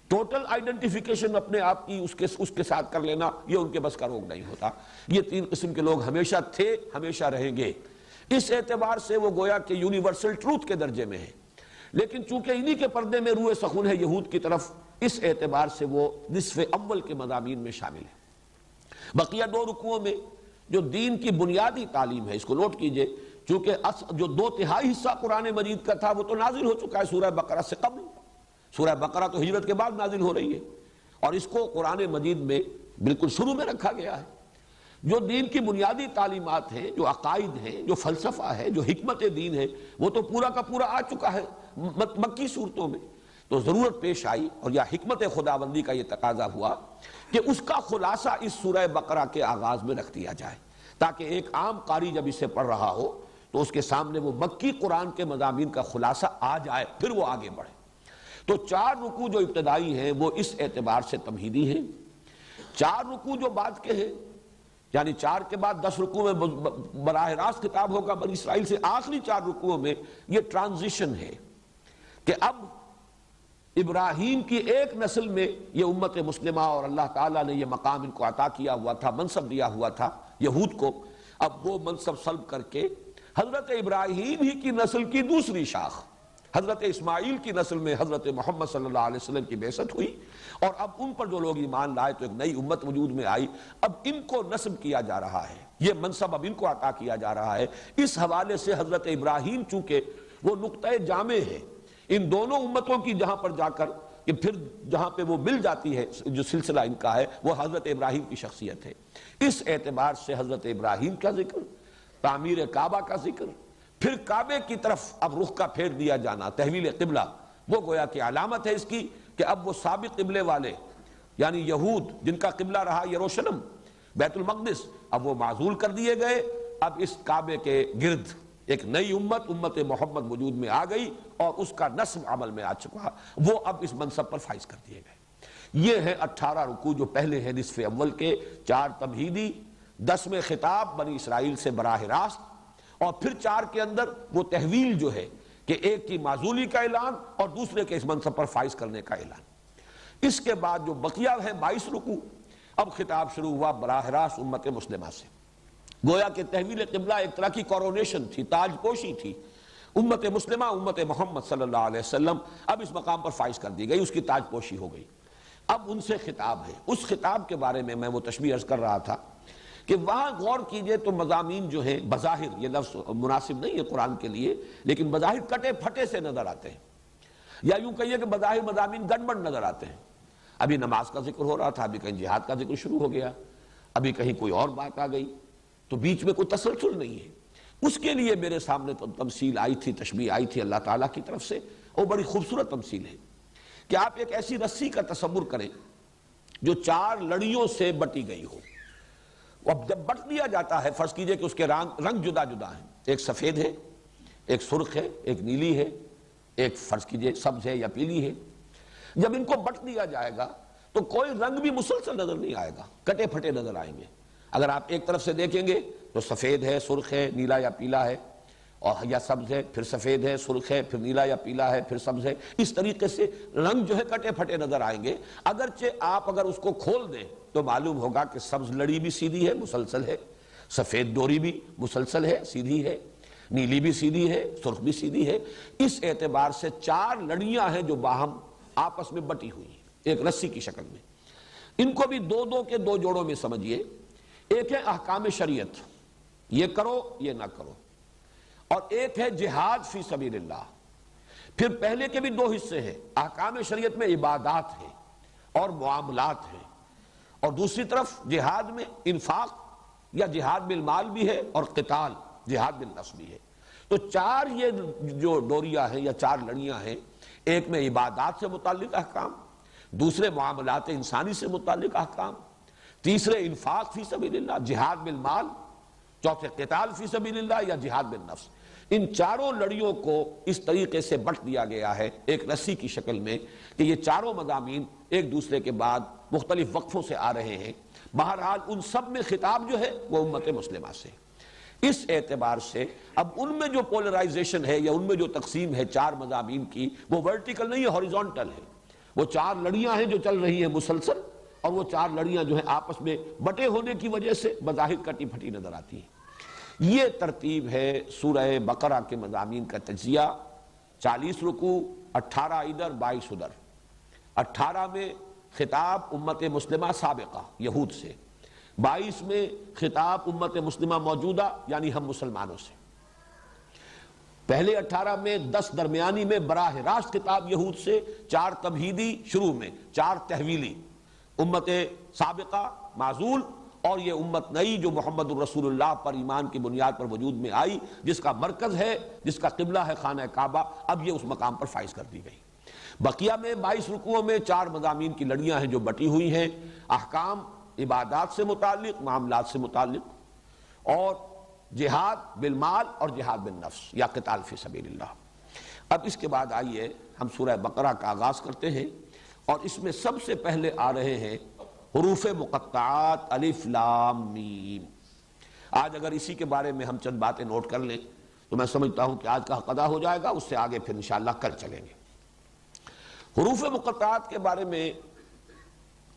ٹوٹل آئیڈنٹیفیکیشن اپنے آپ کی اس کے ساتھ کر لینا، یہ ان کے بس کا روگ نہیں ہوتا۔ یہ 3 قسم کے لوگ ہمیشہ تھے، ہمیشہ رہیں گے۔ اس اعتبار سے وہ گویا کہ یونیورسل ٹروتھ کے درجے میں ہے، لیکن چونکہ انہی کے پردے میں روح سخن ہے یہود کی طرف، اس اعتبار سے وہ نصف اول کے مضامین میں شامل ہے۔ بقیہ 2 رکوعوں میں جو دین کی بنیادی تعلیم ہے، اس کو نوٹ کیجئے، چونکہ جو 2/3 حصہ قرآن مجید کا تھا وہ تو نازل ہو چکا ہے سورہ بقرہ سے قبل، سورہ بقرہ تو ہجرت کے بعد نازل ہو رہی ہے، اور اس کو قرآن مجید میں بالکل شروع میں رکھا گیا ہے۔ جو دین کی بنیادی تعلیمات ہیں، جو عقائد ہیں، جو فلسفہ ہے، جو حکمت دین ہے، وہ تو پورا کا پورا آ چکا ہے مکی صورتوں میں۔ تو ضرورت پیش آئی اور یا حکمت خداوندی کا یہ تقاضا ہوا کہ اس کا خلاصہ اس سورہ بقرہ کے آغاز میں رکھ دیا جائے، تاکہ ایک عام قاری جب اسے پڑھ رہا ہو تو اس کے سامنے وہ مکی قرآن کے مضامین کا خلاصہ آ جائے، پھر وہ آگے بڑھے۔ تو 4 رکوع جو ابتدائی ہیں وہ اس اعتبار سے تمہیدی ہیں۔ 4 رکوع جو بعد کے ہیں، یعنی 4 کے بعد 10 رکوع میں براہ راست خطاب ہوگا بنی اسرائیل سے، آخری 4 رکوعوں میں یہ ٹرانزیشن ہے کہ اب ابراہیم کی ایک نسل میں یہ امت مسلمہ اور اللہ تعالیٰ نے یہ مقام ان کو عطا کیا ہوا تھا، منصب دیا ہوا تھا یہود کو، اب وہ منصب سلب کر کے حضرت ابراہیم ہی کی نسل کی دوسری شاخ حضرت اسماعیل کی نسل میں حضرت محمد صلی اللہ علیہ وسلم کی بعثت ہوئی، اور اب ان پر جو لوگ ایمان لائے تو ایک نئی امت وجود میں آئی، اب ان کو نصب کیا جا رہا ہے، یہ منصب اب ان کو عطا کیا جا رہا ہے۔ اس حوالے سے حضرت ابراہیم چونکہ وہ نقطۂ جامع ہے ان دونوں امتوں کی، جہاں پر جا کر کہ پھر جہاں پہ وہ مل جاتی ہے جو سلسلہ ان کا ہے وہ حضرت ابراہیم کی شخصیت ہے، اس اعتبار سے حضرت ابراہیم کا ذکر، تعمیر کعبہ کا ذکر، پھر کعبے کی طرف اب رخ کا پھیر دیا جانا، تحویل قبلہ، وہ گویا کہ علامت ہے اس کی کہ اب وہ سابق قبلے والے یعنی یہود جن کا قبلہ رہا یروشلم بیت المقدس، اب وہ معزول کر دیے گئے، اب اس کعبے کے گرد ایک نئی امت محمد وجود میں آ گئی اور اس کا نصب عمل میں آ چکا، وہ اب اس منصب پر فائز کر دیے گئے۔ یہ ہے 18 رکوع جو پہلے ہیں نصف اول کے، 4 تمہیدی، 10 میں خطاب بنی اسرائیل سے براہ راست، اور پھر 4 کے اندر وہ تحویل جو ہے کہ ایک کی معزولی کا اعلان اور دوسرے کے اس منصب پر فائز کرنے کا اعلان۔ اس کے بعد جو بقیہ ہے 22 رکوع، اب خطاب شروع ہوا براہ راست امت مسلمہ سے، گویا کہ تحویل قبلہ ایک طرح کی کورونیشن تھی، تاج پوشی تھی، امت مسلمہ امت محمد صلی اللہ علیہ وسلم اب اس مقام پر فائز کر دی گئی، اس کی تاج پوشی ہو گئی۔ اب ان سے خطاب ہے، اس خطاب کے بارے میں وہ تشبیہ عرض کر رہا تھا کہ وہاں غور کیجئے تو مضامین جو ہیں بظاہر، یہ لفظ مناسب نہیں ہے قرآن کے لیے، لیکن بظاہر کٹے پھٹے سے نظر آتے ہیں، یا یوں کہیے کہ بظاہر مضامین گڑبڑ نظر آتے ہیں۔ ابھی نماز کا ذکر ہو رہا تھا، ابھی کہیں جہاد کا ذکر شروع ہو گیا، ابھی کہیں کوئی اور بات آ گئی، تو بیچ میں کوئی تسلسل نہیں ہے۔ اس کے لیے میرے سامنے تمثیل آئی تھی، تشبیہ آئی تھی اللہ تعالیٰ کی طرف سے، وہ بڑی خوبصورت تمثیل ہے کہ آپ ایک ایسی رسی کا تصور کریں جو 4 لڑیوں سے بٹی گئی ہو۔ اب جب بٹ دیا جاتا ہے، فرض کیجئے کہ اس کے رنگ جدا جدا ہیں، ایک سفید ہے، ایک سرخ ہے، ایک نیلی ہے، ایک فرض کیجئے سبز ہے یا پیلی ہے۔ جب ان کو بٹ دیا جائے گا تو کوئی رنگ بھی مسلسل نظر نہیں آئے گا، کٹے پھٹے نظر آئیں گے۔ اگر آپ ایک طرف سے دیکھیں گے تو سفید ہے، سرخ ہے، نیلا یا پیلا ہے، اور یا سبز ہے، پھر سفید ہے، سرخ ہے، پھر نیلا یا پیلا ہے، پھر سبز ہے، اس طریقے سے رنگ جو ہے کٹے پھٹے نظر آئیں گے۔ اگرچہ آپ اگر اس کو کھول دیں تو معلوم ہوگا کہ سبز لڑی بھی سیدھی ہے، مسلسل ہے، سفید ڈوری بھی مسلسل ہے، سیدھی ہے، نیلی بھی سیدھی ہے، سرخ بھی سیدھی ہے۔ اس اعتبار سے 4 لڑیاں ہیں جو باہم آپس میں بٹی ہوئی ہیں ایک رسی کی شکل میں۔ ان کو بھی 2 کے 2 جوڑوں میں سمجھیے، ایک ہے احکام شریعت، یہ کرو یہ نہ کرو، اور ایک ہے جہاد فی سبیل اللہ۔ پھر پہلے کے بھی 2 حصے ہیں، احکام شریعت میں عبادات ہیں اور معاملات ہیں، اور دوسری طرف جہاد میں انفاق یا جہاد بالمال بھی ہے اور قتال جہاد بالنفس بھی ہے۔ تو 4 یہ جو ڈوریاں ہیں یا 4 لڑیاں ہیں، ایک میں عبادات سے متعلق احکام، دوسرے معاملات انسانی سے متعلق احکام، تیسرے انفاق فی سبیل اللہ جہاد بالمال، چوتھے قتال فی سبیل اللہ یا جہاد بالنفس۔ ان 4 لڑیوں کو اس طریقے سے بٹ دیا گیا ہے ایک رسی کی شکل میں کہ یہ 4 مضامین ایک دوسرے کے بعد مختلف وقفوں سے آ رہے ہیں۔ بہرحال ان سب میں خطاب جو ہے وہ امت مسلمہ سے۔ اس اعتبار سے اب ان میں جو پولرائزیشن ہے یا ان میں جو تقسیم ہے 4 مضامین کی، وہ ورٹیکل نہیں ہے، ہاریزونٹل ہے۔ وہ 4 لڑیاں ہیں جو چل رہی ہیں مسلسل، اور وہ 4 لڑیاں جو ہیں آپس میں بٹے ہونے کی وجہ سے بظاہر کٹی پھٹی نظر آتی ہیں۔ یہ ترتیب ہے سورہ بقرہ کے مضامین کا تجزیہ۔ 40 رکوع، 18 ادھر 22 ادھر۔ 18 میں خطاب امت مسلمہ سابقہ یہود سے، 22 میں خطاب امت مسلمہ موجودہ یعنی ہم مسلمانوں سے۔ پہلے 18 میں 10 درمیانی میں براہ راست خطاب یہود سے، 4 تمہیدی شروع میں، 4 تحویلی، امت سابقہ معزول، اور یہ امت نئی جو محمد الرسول اللہ پر ایمان کی بنیاد پر وجود میں آئی، جس کا مرکز ہے، جس کا قبلہ ہے خانہ کعبہ، اب یہ اس مقام پر فائز کر دی گئی۔ بقیہ میں 22 رکوعوں میں 4 مضامین کی لڑیاں ہیں جو بٹی ہوئی ہیں، احکام عبادات سے متعلق، معاملات سے متعلق، اور جہاد بالمال اور جہاد بالنفس یا قتال فی سبیل اللہ۔ اب اس کے بعد آئیے ہم سورہ بقرہ کا آغاز کرتے ہیں، اور اس میں سب سے پہلے آ رہے ہیں حروف مقطعات الف لام میم. آج اگر اسی کے بارے میں ہم چند باتیں نوٹ کر لیں تو میں سمجھتا ہوں کہ آج کا حق ادا ہو جائے گا. اس سے آگے پھر انشاءاللہ کل چلیں گے. حروف مقطعات کے بارے میں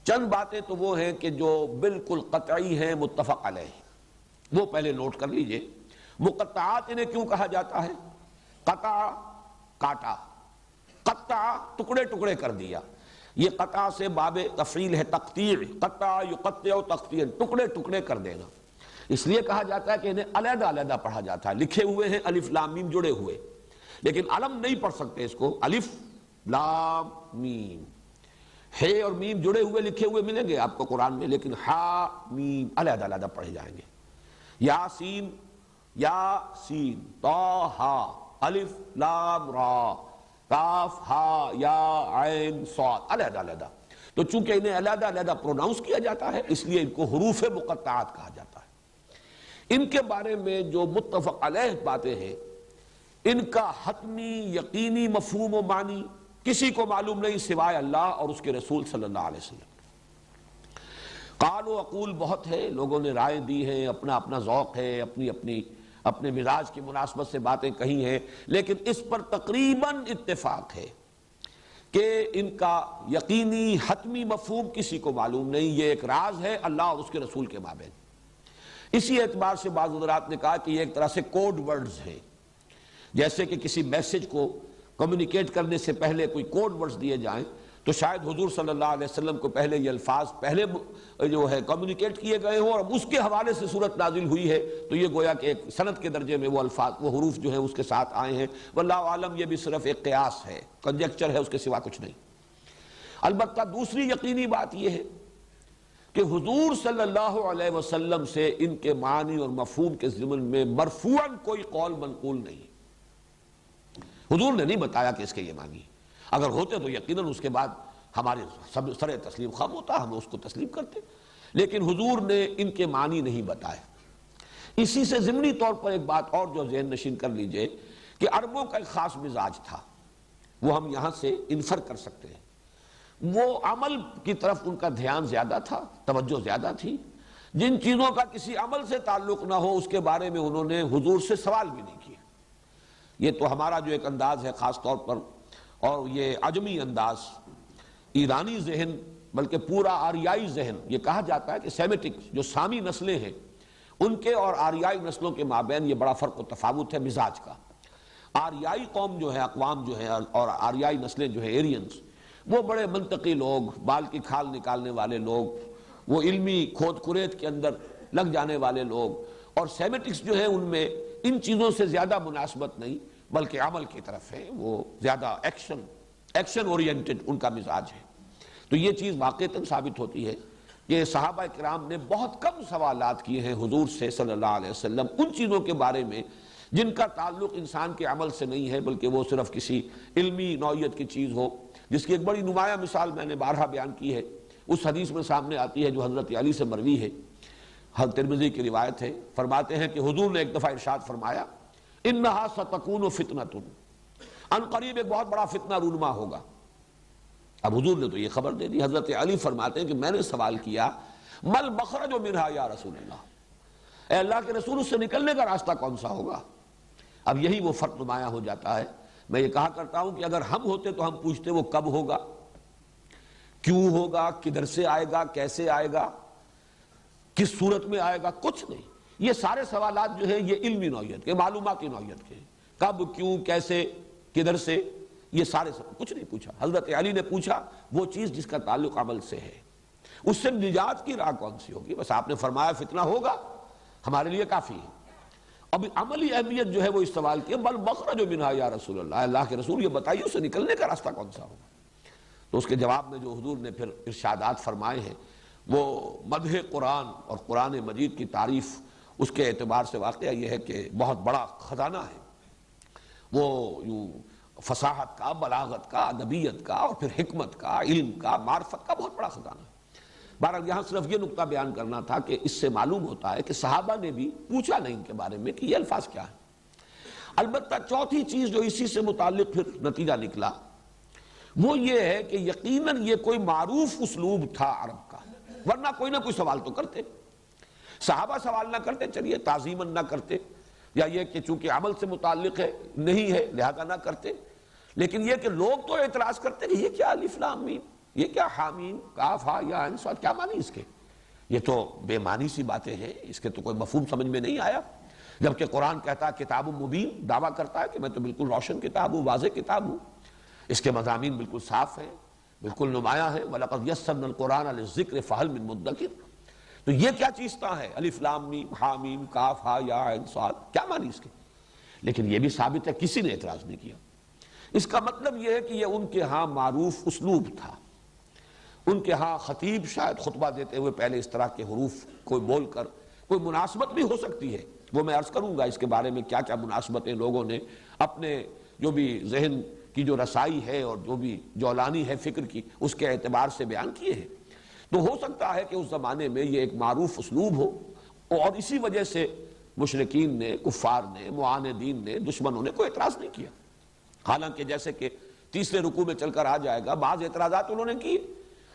چند باتیں تو وہ ہیں کہ جو بالکل قطعی ہیں، متفق علیہ، وہ پہلے نوٹ کر لیجئے. مقطعات انہیں کیوں کہا جاتا ہے؟ قطع کاٹا، قطع ٹکڑے ٹکڑے کر دیا. یہ قطع سے باب تفعیل ہے، تقطیع، قطع یقطع تقطیع، ٹکڑے ٹکڑے کر دینا. اس لیے کہا جاتا ہے کہ انہیں علیحدہ علیحدہ پڑھا جاتا ہے. لکھے ہوئے ہیں الف لام میم جڑے ہوئے، لیکن علم نہیں پڑھ سکتے اس کو. الف لام میم، ہے اور میم جڑے ہوئے لکھے ہوئے ملیں گے آپ کو قرآن میں، لیکن ہا میم علیحدہ علیحدہ پڑھے جائیں گے. یاسین، یاسین، طٰہٰ، الف لام را، کاف ہا یا عین صاد، علیحدہ علیحدہ. تو چونکہ انہیں علیحدہ علیحدہ پروناؤنس کیا جاتا ہے اس لیے ان کو حروف مقطعات کہا جاتا ہے. ان کے بارے میں جو متفق علیہ باتیں ہیں، ان کا حتمی یقینی مفہوم و معنی کسی کو معلوم نہیں سوائے اللہ اور اس کے رسول صلی اللہ علیہ وسلم. قال و اقول بہت ہے، لوگوں نے رائے دی ہیں، اپنا اپنا ذوق ہے، اپنے مزاج کی مناسبت سے باتیں کہی ہیں، لیکن اس پر تقریباً اتفاق ہے کہ ان کا یقینی حتمی مفہوم کسی کو معلوم نہیں. یہ ایک راز ہے اللہ اور اس کے رسول کے مابین. اسی اعتبار سے بعض حضرات نے کہا کہ یہ ایک طرح سے کوڈ ورڈز ہیں، جیسے کہ کسی میسج کو کمیونیکیٹ کرنے سے پہلے کوئی کوڈ ورڈز دیے جائیں تو شاید حضور صلی اللہ علیہ وسلم کو پہلے یہ الفاظ پہلے جو ہے کمیونیکیٹ کیے گئے ہوں اور اب اس کے حوالے سے صورت نازل ہوئی ہے تو یہ گویا کہ ایک سند کے درجے میں وہ الفاظ، وہ حروف جو ہیں اس کے ساتھ آئے ہیں. واللہ عالم یہ بھی صرف ایک قیاس ہے، کنجیکچر ہے، اس کے سوا کچھ نہیں. البتہ دوسری یقینی بات یہ ہے کہ حضور صلی اللہ علیہ وسلم سے ان کے معنی اور مفہوم کے ضمن میں مرفوعاً کوئی قول منقول نہیں. حضور نے نہیں بتایا کہ اس کے یہ معنی. اگر ہوتے تو یقیناً اس کے بعد ہمارے سر تسلیم خم ہوتا، ہم اس کو تسلیم کرتے، لیکن حضور نے ان کے معنی نہیں بتائے. اسی سے ضمنی طور پر ایک بات اور جو ذہن نشین کر لیجئے کہ عربوں کا ایک خاص مزاج تھا، وہ ہم یہاں سے انفر کر سکتے ہیں. وہ عمل کی طرف ان کا دھیان زیادہ تھا، توجہ زیادہ تھی. جن چیزوں کا کسی عمل سے تعلق نہ ہو اس کے بارے میں انہوں نے حضور سے سوال بھی نہیں کیا. یہ تو ہمارا جو ایک انداز ہے خاص طور پر، اور یہ عجمی انداز، ایرانی ذہن، بلکہ پورا آریائی ذہن، یہ کہا جاتا ہے کہ سیمیٹک جو سامی نسلیں ہیں ان کے اور آریائی نسلوں کے مابین یہ بڑا فرق و تفاوت ہے مزاج کا. آریائی قوم جو ہے، اقوام جو ہے اور آریائی نسلیں جو ہیں ایرینز، وہ بڑے منطقی لوگ، بال کی کھال نکالنے والے لوگ، وہ علمی کھود کریت کے اندر لگ جانے والے لوگ. اور سیمیٹکس جو ہیں ان میں ان چیزوں سے زیادہ مناسبت نہیں بلکہ عمل کی طرف ہے، وہ زیادہ ایکشن اورینٹڈ ان کا مزاج ہے. تو یہ چیز واقعتاً ثابت ہوتی ہے کہ صحابہ کرام نے بہت کم سوالات کیے ہیں حضور سے صلی اللہ علیہ وسلم ان چیزوں کے بارے میں جن کا تعلق انسان کے عمل سے نہیں ہے بلکہ وہ صرف کسی علمی نوعیت کی چیز ہو، جس کی ایک بڑی نمایاں مثال میں نے بارہا بیان کی ہے. اس حدیث میں سامنے آتی ہے جو حضرت علی سے مروی ہے، حضرت ترمذی کی روایت ہے. فرماتے ہیں کہ حضور نے ایک دفعہ ارشاد فرمایا، انہا ستکون فتنۃ، ان قریب ایک بہت بڑا فتنہ رونما ہوگا. اب حضور نے تو یہ خبر دے دی. حضرت علی فرماتے ہیں کہ میں نے سوال کیا، مل مخرج منہا یا رسول اللہ، اے اللہ کے رسول اس سے نکلنے کا راستہ کون سا ہوگا؟ اب یہی وہ فرق نمایاں ہو جاتا ہے. میں یہ کہا کرتا ہوں کہ اگر ہم ہوتے تو ہم پوچھتے وہ کب ہوگا، کیوں ہوگا، کدھر سے آئے گا، کیسے آئے گا، کس صورت میں آئے گا. کچھ نہیں. یہ سارے سوالات جو ہیں یہ علمی نوعیت کے، معلوماتی نوعیت کے، کب، کیوں، کیسے، کدھر سے، یہ سارے کچھ نہیں پوچھا. حضرت علی نے پوچھا وہ چیز جس کا تعلق عمل سے ہے، اس سے نجات کی راہ کون سی ہوگی. بس آپ نے فرمایا فتنہ ہوگا، ہمارے لیے کافی ہے. اب عملی اہمیت جو ہے وہ اس سوال کی، بل مخرج منہا یا رسول اللہ، اللہ کے رسول یہ بتائیے اس سے نکلنے کا راستہ کون سا ہوگا. تو اس کے جواب میں جو حضور نے پھر ارشادات فرمائے ہیں وہ مدح قرآن اور قرآن مجید کی تعریف، اس کے اعتبار سے واقعہ یہ ہے کہ بہت بڑا خزانہ ہے. وہ یوں فصاحت کا، بلاغت کا، ادبیت کا، اور پھر حکمت کا، علم کا، معرفت کا بہت بڑا خزانہ ہے. بہرحال یہاں صرف یہ نقطہ بیان کرنا تھا کہ اس سے معلوم ہوتا ہے کہ صحابہ نے بھی پوچھا نہیں ان کے بارے میں کہ یہ الفاظ کیا ہے. البتہ چوتھی چیز جو اسی سے متعلق پھر نتیجہ نکلا وہ یہ ہے کہ یقیناً یہ کوئی معروف اسلوب تھا عرب کا، ورنہ کوئی نہ کوئی سوال تو کرتے. صحابہ سوال نہ کرتے, چلیے تعظیماً نہ کرتے, یا یہ کہ چونکہ عمل سے متعلق ہے نہیں ہے لہذا نہ کرتے. لیکن یہ کہ لوگ تو اعتراض کرتے کہ یہ کیا الف لام میم, یہ کیا حامیم کاف ہا یا عین صاد, کیا معنی اس کے؟ یہ تو بے معنی سی باتیں ہیں, اس کے تو کوئی مفہوم سمجھ میں نہیں آیا. جبکہ قرآن کہتا ہے کتاب مبین, دعویٰ کرتا ہے کہ میں تو بالکل روشن کتاب ہوں, واضح کتاب ہوں, اس کے مضامین بالکل صاف ہیں, بالکل نمایاں ہیں. وَلَقَدْ يَسَّرْنَا الْقُرْآنَ لِلذِّكْرِ فَهَلْ مِن مُدَّكِرٍ. تو یہ کیا چیزتا ہے الف لام میم حامیم کاف ہا یا عین صاد, کیا معنی اس کے؟ لیکن یہ بھی ثابت ہے کسی نے اعتراض نہیں کیا. اس کا مطلب یہ ہے کہ یہ ان کے ہاں معروف اسلوب تھا. ان کے ہاں خطیب شاید خطبہ دیتے ہوئے پہلے اس طرح کے حروف کوئی بول کر, کوئی مناسبت بھی ہو سکتی ہے, وہ میں عرض کروں گا اس کے بارے میں کیا کیا مناسبتیں لوگوں نے اپنے جو بھی ذہن کی جو رسائی ہے اور جو بھی جولانی ہے فکر کی اس کے اعتبار سے بیان کیے ہیں. تو ہو سکتا ہے کہ اس زمانے میں یہ ایک معروف اسلوب ہو, اور اسی وجہ سے مشرکین نے, کفار نے, معاندین نے, دشمنوں نے کوئی اعتراض نہیں کیا. حالانکہ جیسے کہ تیسرے رکوع میں چل کر آ جائے گا, بعض اعتراضات انہوں نے کیے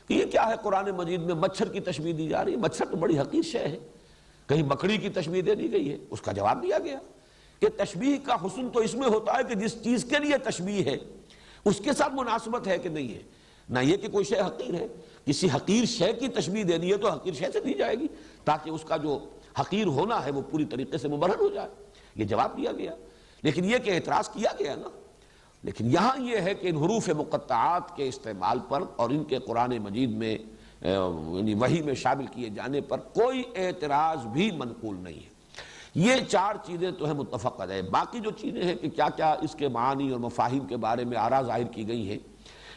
کہ یہ کیا ہے قرآن مجید میں مچھر کی تشبیہ دی جا رہی ہے, مچھر تو بڑی حقیر شے ہے, کہیں مکڑی کی تشبیہ دے دی گئی ہے. اس کا جواب دیا گیا کہ تشبیہ کا حسن تو اس میں ہوتا ہے کہ جس چیز کے لیے تشبیہ ہے اس کے ساتھ مناسبت ہے کہ نہیں ہے, نہ یہ کہ کوئی شے حقیر ہے. کسی حقیر شے کی تشبیہ دینی ہے تو حقیر شے سے دی جائے گی تاکہ اس کا جو حقیر ہونا ہے وہ پوری طریقے سے مبرہن ہو جائے. یہ جواب دیا گیا. لیکن یہ کہ اعتراض کیا گیا نا. لیکن یہاں یہ ہے کہ ان حروف مقطعات کے استعمال پر اور ان کے قرآن مجید میں یعنی وحی میں شامل کیے جانے پر کوئی اعتراض بھی منقول نہیں ہے. یہ چار چیزیں تو ہیں متفق علیہ. باقی جو چیزیں ہیں کہ کیا کیا اس کے معانی اور مفاہیم کے بارے میں آراء ظاہر کی گئی ہیں,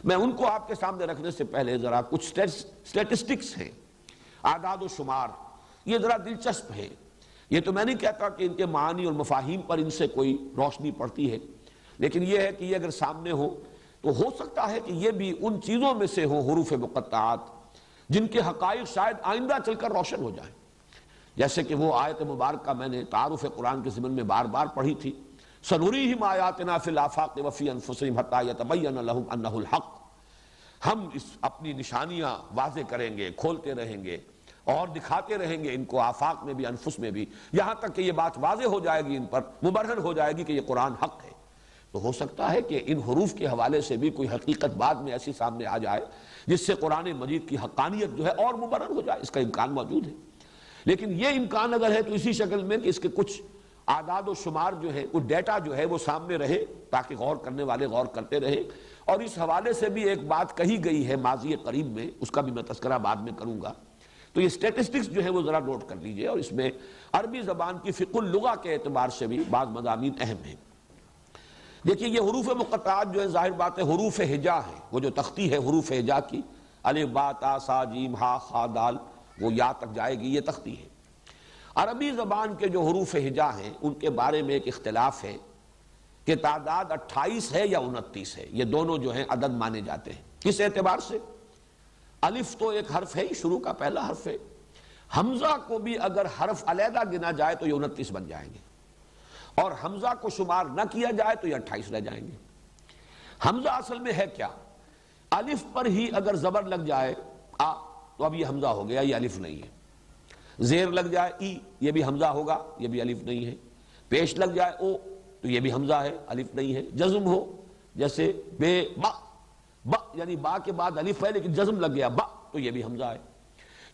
میں ان کو آپ کے سامنے رکھنے سے پہلے ذرا کچھ سٹیٹسٹکس ہیں, اعداد و شمار, یہ ذرا دلچسپ ہے. یہ تو میں نہیں کہتا کہ ان کے معانی اور مفاہیم پر ان سے کوئی روشنی پڑتی ہے, لیکن یہ ہے کہ یہ اگر سامنے ہو تو ہو سکتا ہے کہ یہ بھی ان چیزوں میں سے ہوں حروف مقطعات جن کے حقائق شاید آئندہ چل کر روشن ہو جائیں. جیسے کہ وہ آیت مبارکہ میں نے تعارف قرآن کے ضمن میں بار بار پڑھی تھی, سنریہم آیاتنا فی الآفاق وفی انفسہم حتی یتبین لہم انہ الحق. ہم اس اپنی نشانیاں واضح کریں گے, کھولتے رہیں گے اور دکھاتے رہیں گے ان کو آفاق میں بھی انفس میں بھی, یہاں تک کہ یہ بات واضح ہو جائے گی, ان پر مبرہن ہو جائے گی کہ یہ قرآن حق ہے. تو ہو سکتا ہے کہ ان حروف کے حوالے سے بھی کوئی حقیقت بعد میں ایسی سامنے آ جائے جس سے قرآن مجید کی حقانیت جو ہے اور مبرہن ہو جائے. اس کا امکان موجود ہے. لیکن یہ امکان اگر ہے تو اسی شکل میں کہ اس کے کچھ اعداد و شمار جو ہے, کچھ ڈیٹا جو ہے وہ سامنے رہے تاکہ غور کرنے والے غور کرتے رہے. اور اس حوالے سے بھی ایک بات کہی گئی ہے ماضی قریب میں, اس کا بھی میں تذکرہ بعد میں کروں گا. تو یہ سٹیٹسٹکس جو ہے وہ ذرا نوٹ کر لیجئے, اور اس میں عربی زبان کی فقہ اللغہ کے اعتبار سے بھی بعض مضامین اہم ہیں. دیکھیے یہ حروف مقطعات جو ہے ظاہر بات ہے حروف ہجا ہیں, وہ جو تختی ہے حروف ہجا کی, الف با تا سا جیم ہا خا دال, وہ یا تک جائے گی, یہ تختی ہے. عربی زبان کے جو حروف ہجا ہیں ان کے بارے میں ایک اختلاف ہے کہ تعداد 28 ہے یا 29 ہے. یہ دونوں جو ہیں عدد مانے جاتے ہیں. کس اعتبار سے؟ الف تو ایک حرف ہے, شروع کا پہلا حرف ہے. حمزہ کو بھی اگر حرف علیحدہ گنا جائے تو یہ 29 بن جائیں گے, اور حمزہ کو شمار نہ کیا جائے تو یہ 28 رہ جائیں گے. حمزہ اصل میں ہے کیا؟ الف پر ہی اگر زبر لگ جائے آ تو اب یہ حمزہ ہو گیا, یہ الف نہیں ہے. زیر لگ جائے ای, یہ بھی حمزہ ہوگا, یہ بھی الف نہیں ہے. پیش لگ جائے او تو یہ بھی حمزہ ہے, الف نہیں ہے. جزم ہو جیسے بے با, با یعنی با کے بعد الف ہے لیکن جزم لگ گیا با, تو یہ بھی حمزہ ہے.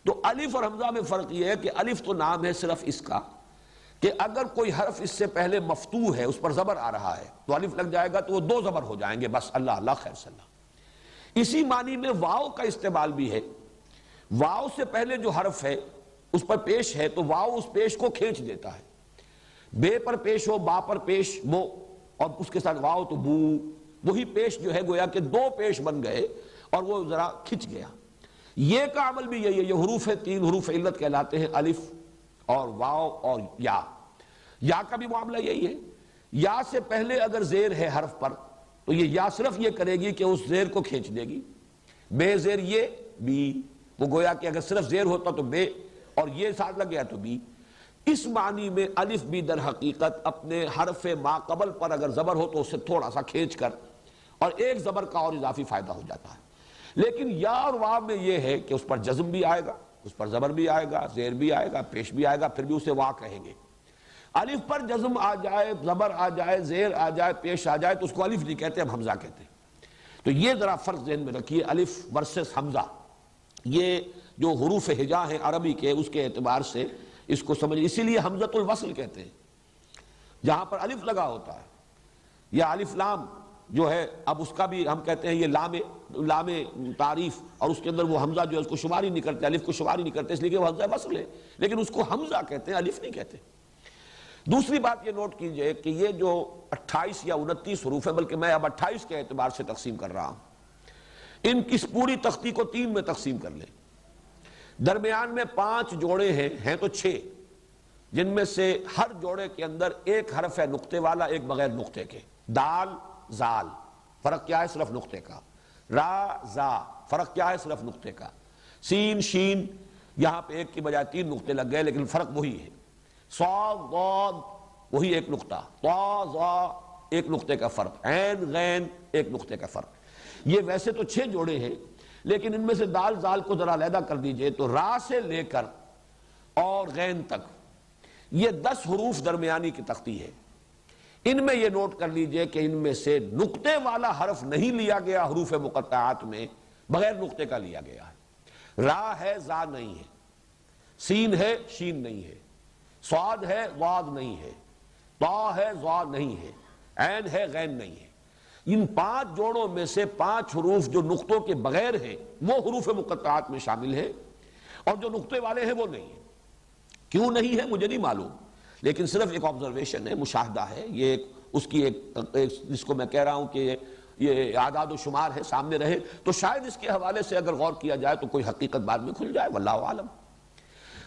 تو الف اور حمزہ میں فرق یہ ہے کہ الف تو نام ہے صرف اس کا کہ اگر کوئی حرف اس سے پہلے مفتوح ہے, اس پر زبر آ رہا ہے تو الف لگ جائے گا تو وہ 2 زبر ہو جائیں گے بس, اللہ اللہ خیر صلی اللہ. اسی معنی میں واو کا استعمال بھی ہے. واو سے پہلے جو حرف ہے اس پر پیش ہے تو واو اس پیش کو کھینچ دیتا ہے. بے پر پیش ہو, با پر پیش بو, اور اس کے ساتھ واو تو بو, وہی پیش جو ہے گویا کہ 2 پیش بن گئے اور وہ ذرا کھچ گیا. یہ کا عمل بھی یہی ہے. یہ حروف 3 حروف علت کہلاتے ہیں, الف اور واو اور یا. یا کا بھی معاملہ یہی ہے. یا سے پہلے اگر زیر ہے حرف پر تو یہ یا صرف یہ کرے گی کہ اس زیر کو کھینچ دے گی. بے زیر یہ بی, وہ گویا کہ اگر صرف زیر ہوتا تو بے اور یہ ساتھ لگ گیا تو بی. اس معنی میں الف بھی در حقیقت اپنے حرف ما قبل پر اگر زبر ہو تو اسے تھوڑا سا کھینچ کر اور ایک زبر کا اور اضافی فائدہ ہو جاتا ہے. لیکن یا اور واو میں یہ ہے کہ اس پر جزم بھی آئے گا اس پر زبر بھی آئے گا، زیر بھی آئے گا، پیش بھی آئے گا، پھر بھی اسے وا کہیں گے۔ الف پر جزم آ جائے، زبر آ جائے، زیر آ جائے، پیش آ جائے تو اس کو الف نہیں کہتے، ہم حمزہ کہتے ہیں۔ تو یہ ذرا فرق ذہن میں رکھیے، الف ورسس حمزہ، یہ جو حروف ہجا ہیں عربی کے، اس کے اعتبار سے اس کو سمجھ، اسی لیے حمزۃ الوصل کہتے ہیں، جہاں پر الف لگا ہوتا ہے، یا الف لام جو ہے، اب اس کا بھی ہم کہتے ہیں یہ لام تعریف، اور اس کے اندر وہ حمزہ جو ہے اس کو شمار ہی نہیں کرتے، الف کو شمار ہی نہیں کرتے، اس لیے کہ وہ حمزہ وصل ہے، لیکن اس کو حمزہ کہتے ہیں، الف نہیں کہتے۔ دوسری بات یہ نوٹ کیجئے کہ یہ جو 28 یا 29 حروف ہیں، بلکہ میں اب 28 کے اعتبار سے تقسیم کر رہا ہوں، ان کی پوری تختی کو 3 میں تقسیم کر لیں۔ درمیان میں 5 جوڑے ہیں تو 6، جن میں سے ہر جوڑے کے اندر ایک حرف ہے نقطے والا، ایک بغیر نقطے کے۔ دال، زال، فرق کیا ہے؟ صرف نقطے کا۔ را، زا، فرق کیا ہے؟ صرف نقطے کا۔ سین، شین، یہاں پہ ایک کی بجائے 3 نقطے لگ گئے، لیکن فرق وہی ہے۔ صاد، ضاد، وہی ایک نقطہ۔ طا، ظا، ایک نقطے کا فرق۔ عین، غین، ایک نقطے کا فرق۔ یہ ویسے تو 6 جوڑے ہیں، لیکن ان میں سے دال، زال کو ذرا علیحدہ کر دیجئے تو را سے لے کر اور غین تک یہ 10 حروف درمیانی کی تختی ہے۔ ان میں یہ نوٹ کر لیجئے کہ ان میں سے نقطے والا حرف نہیں لیا گیا حروف مقطعات میں، بغیر نقطے کا لیا گیا ہے۔ را ہے، زا نہیں ہے، سین ہے، شین نہیں ہے، صاد ہے، ضاد نہیں ہے، طا ہے، ظا نہیں ہے، عین ہے، غین نہیں ہے۔ ان 5 جوڑوں میں سے 5 حروف جو نقطوں کے بغیر ہیں وہ حروف مقطعات میں شامل ہیں، اور جو نقطے والے ہیں وہ نہیں ہیں۔ کیوں نہیں ہے مجھے نہیں معلوم، لیکن صرف ایک آبزرویشن ہے، مشاہدہ ہے، یہ اس کی ایک جس کو میں کہہ رہا ہوں کہ یہ اعداد و شمار ہے، سامنے رہے تو شاید اس کے حوالے سے اگر غور کیا جائے تو کوئی حقیقت بعد میں کھل جائے، واللہ عالم۔